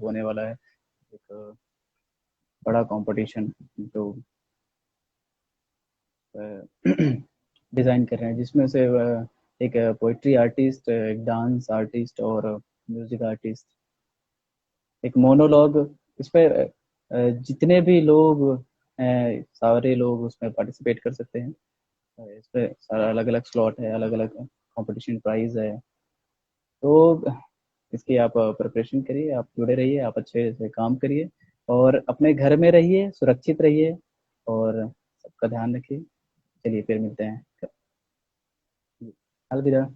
Speaker 1: होने वाला है, एक बड़ा कंपटीशन जो डिज़ाइन कर रहे हैं, जिसमें से एक पोइट्री आर्टिस्ट, एक डांस आर्टिस्ट और म्यूजिक आर्टिस्ट, एक मोनोलॉग। इस पे जितने भी लोग हैं सारे लोग उसमें पार्टिसिपेट कर सकते हैं। इस पे सारा अलग अलग स्लॉट है, अलग अलग कंपटीशन प्राइज है। तो इसकी आप प्रिपरेशन करिए, आप जुड़े रहिए, आप अच्छे से काम करिए और अपने घर में रहिए, सुरक्षित रहिए और सबका ध्यान रखिए। चलिए फिर मिलते हैं। अलविदा।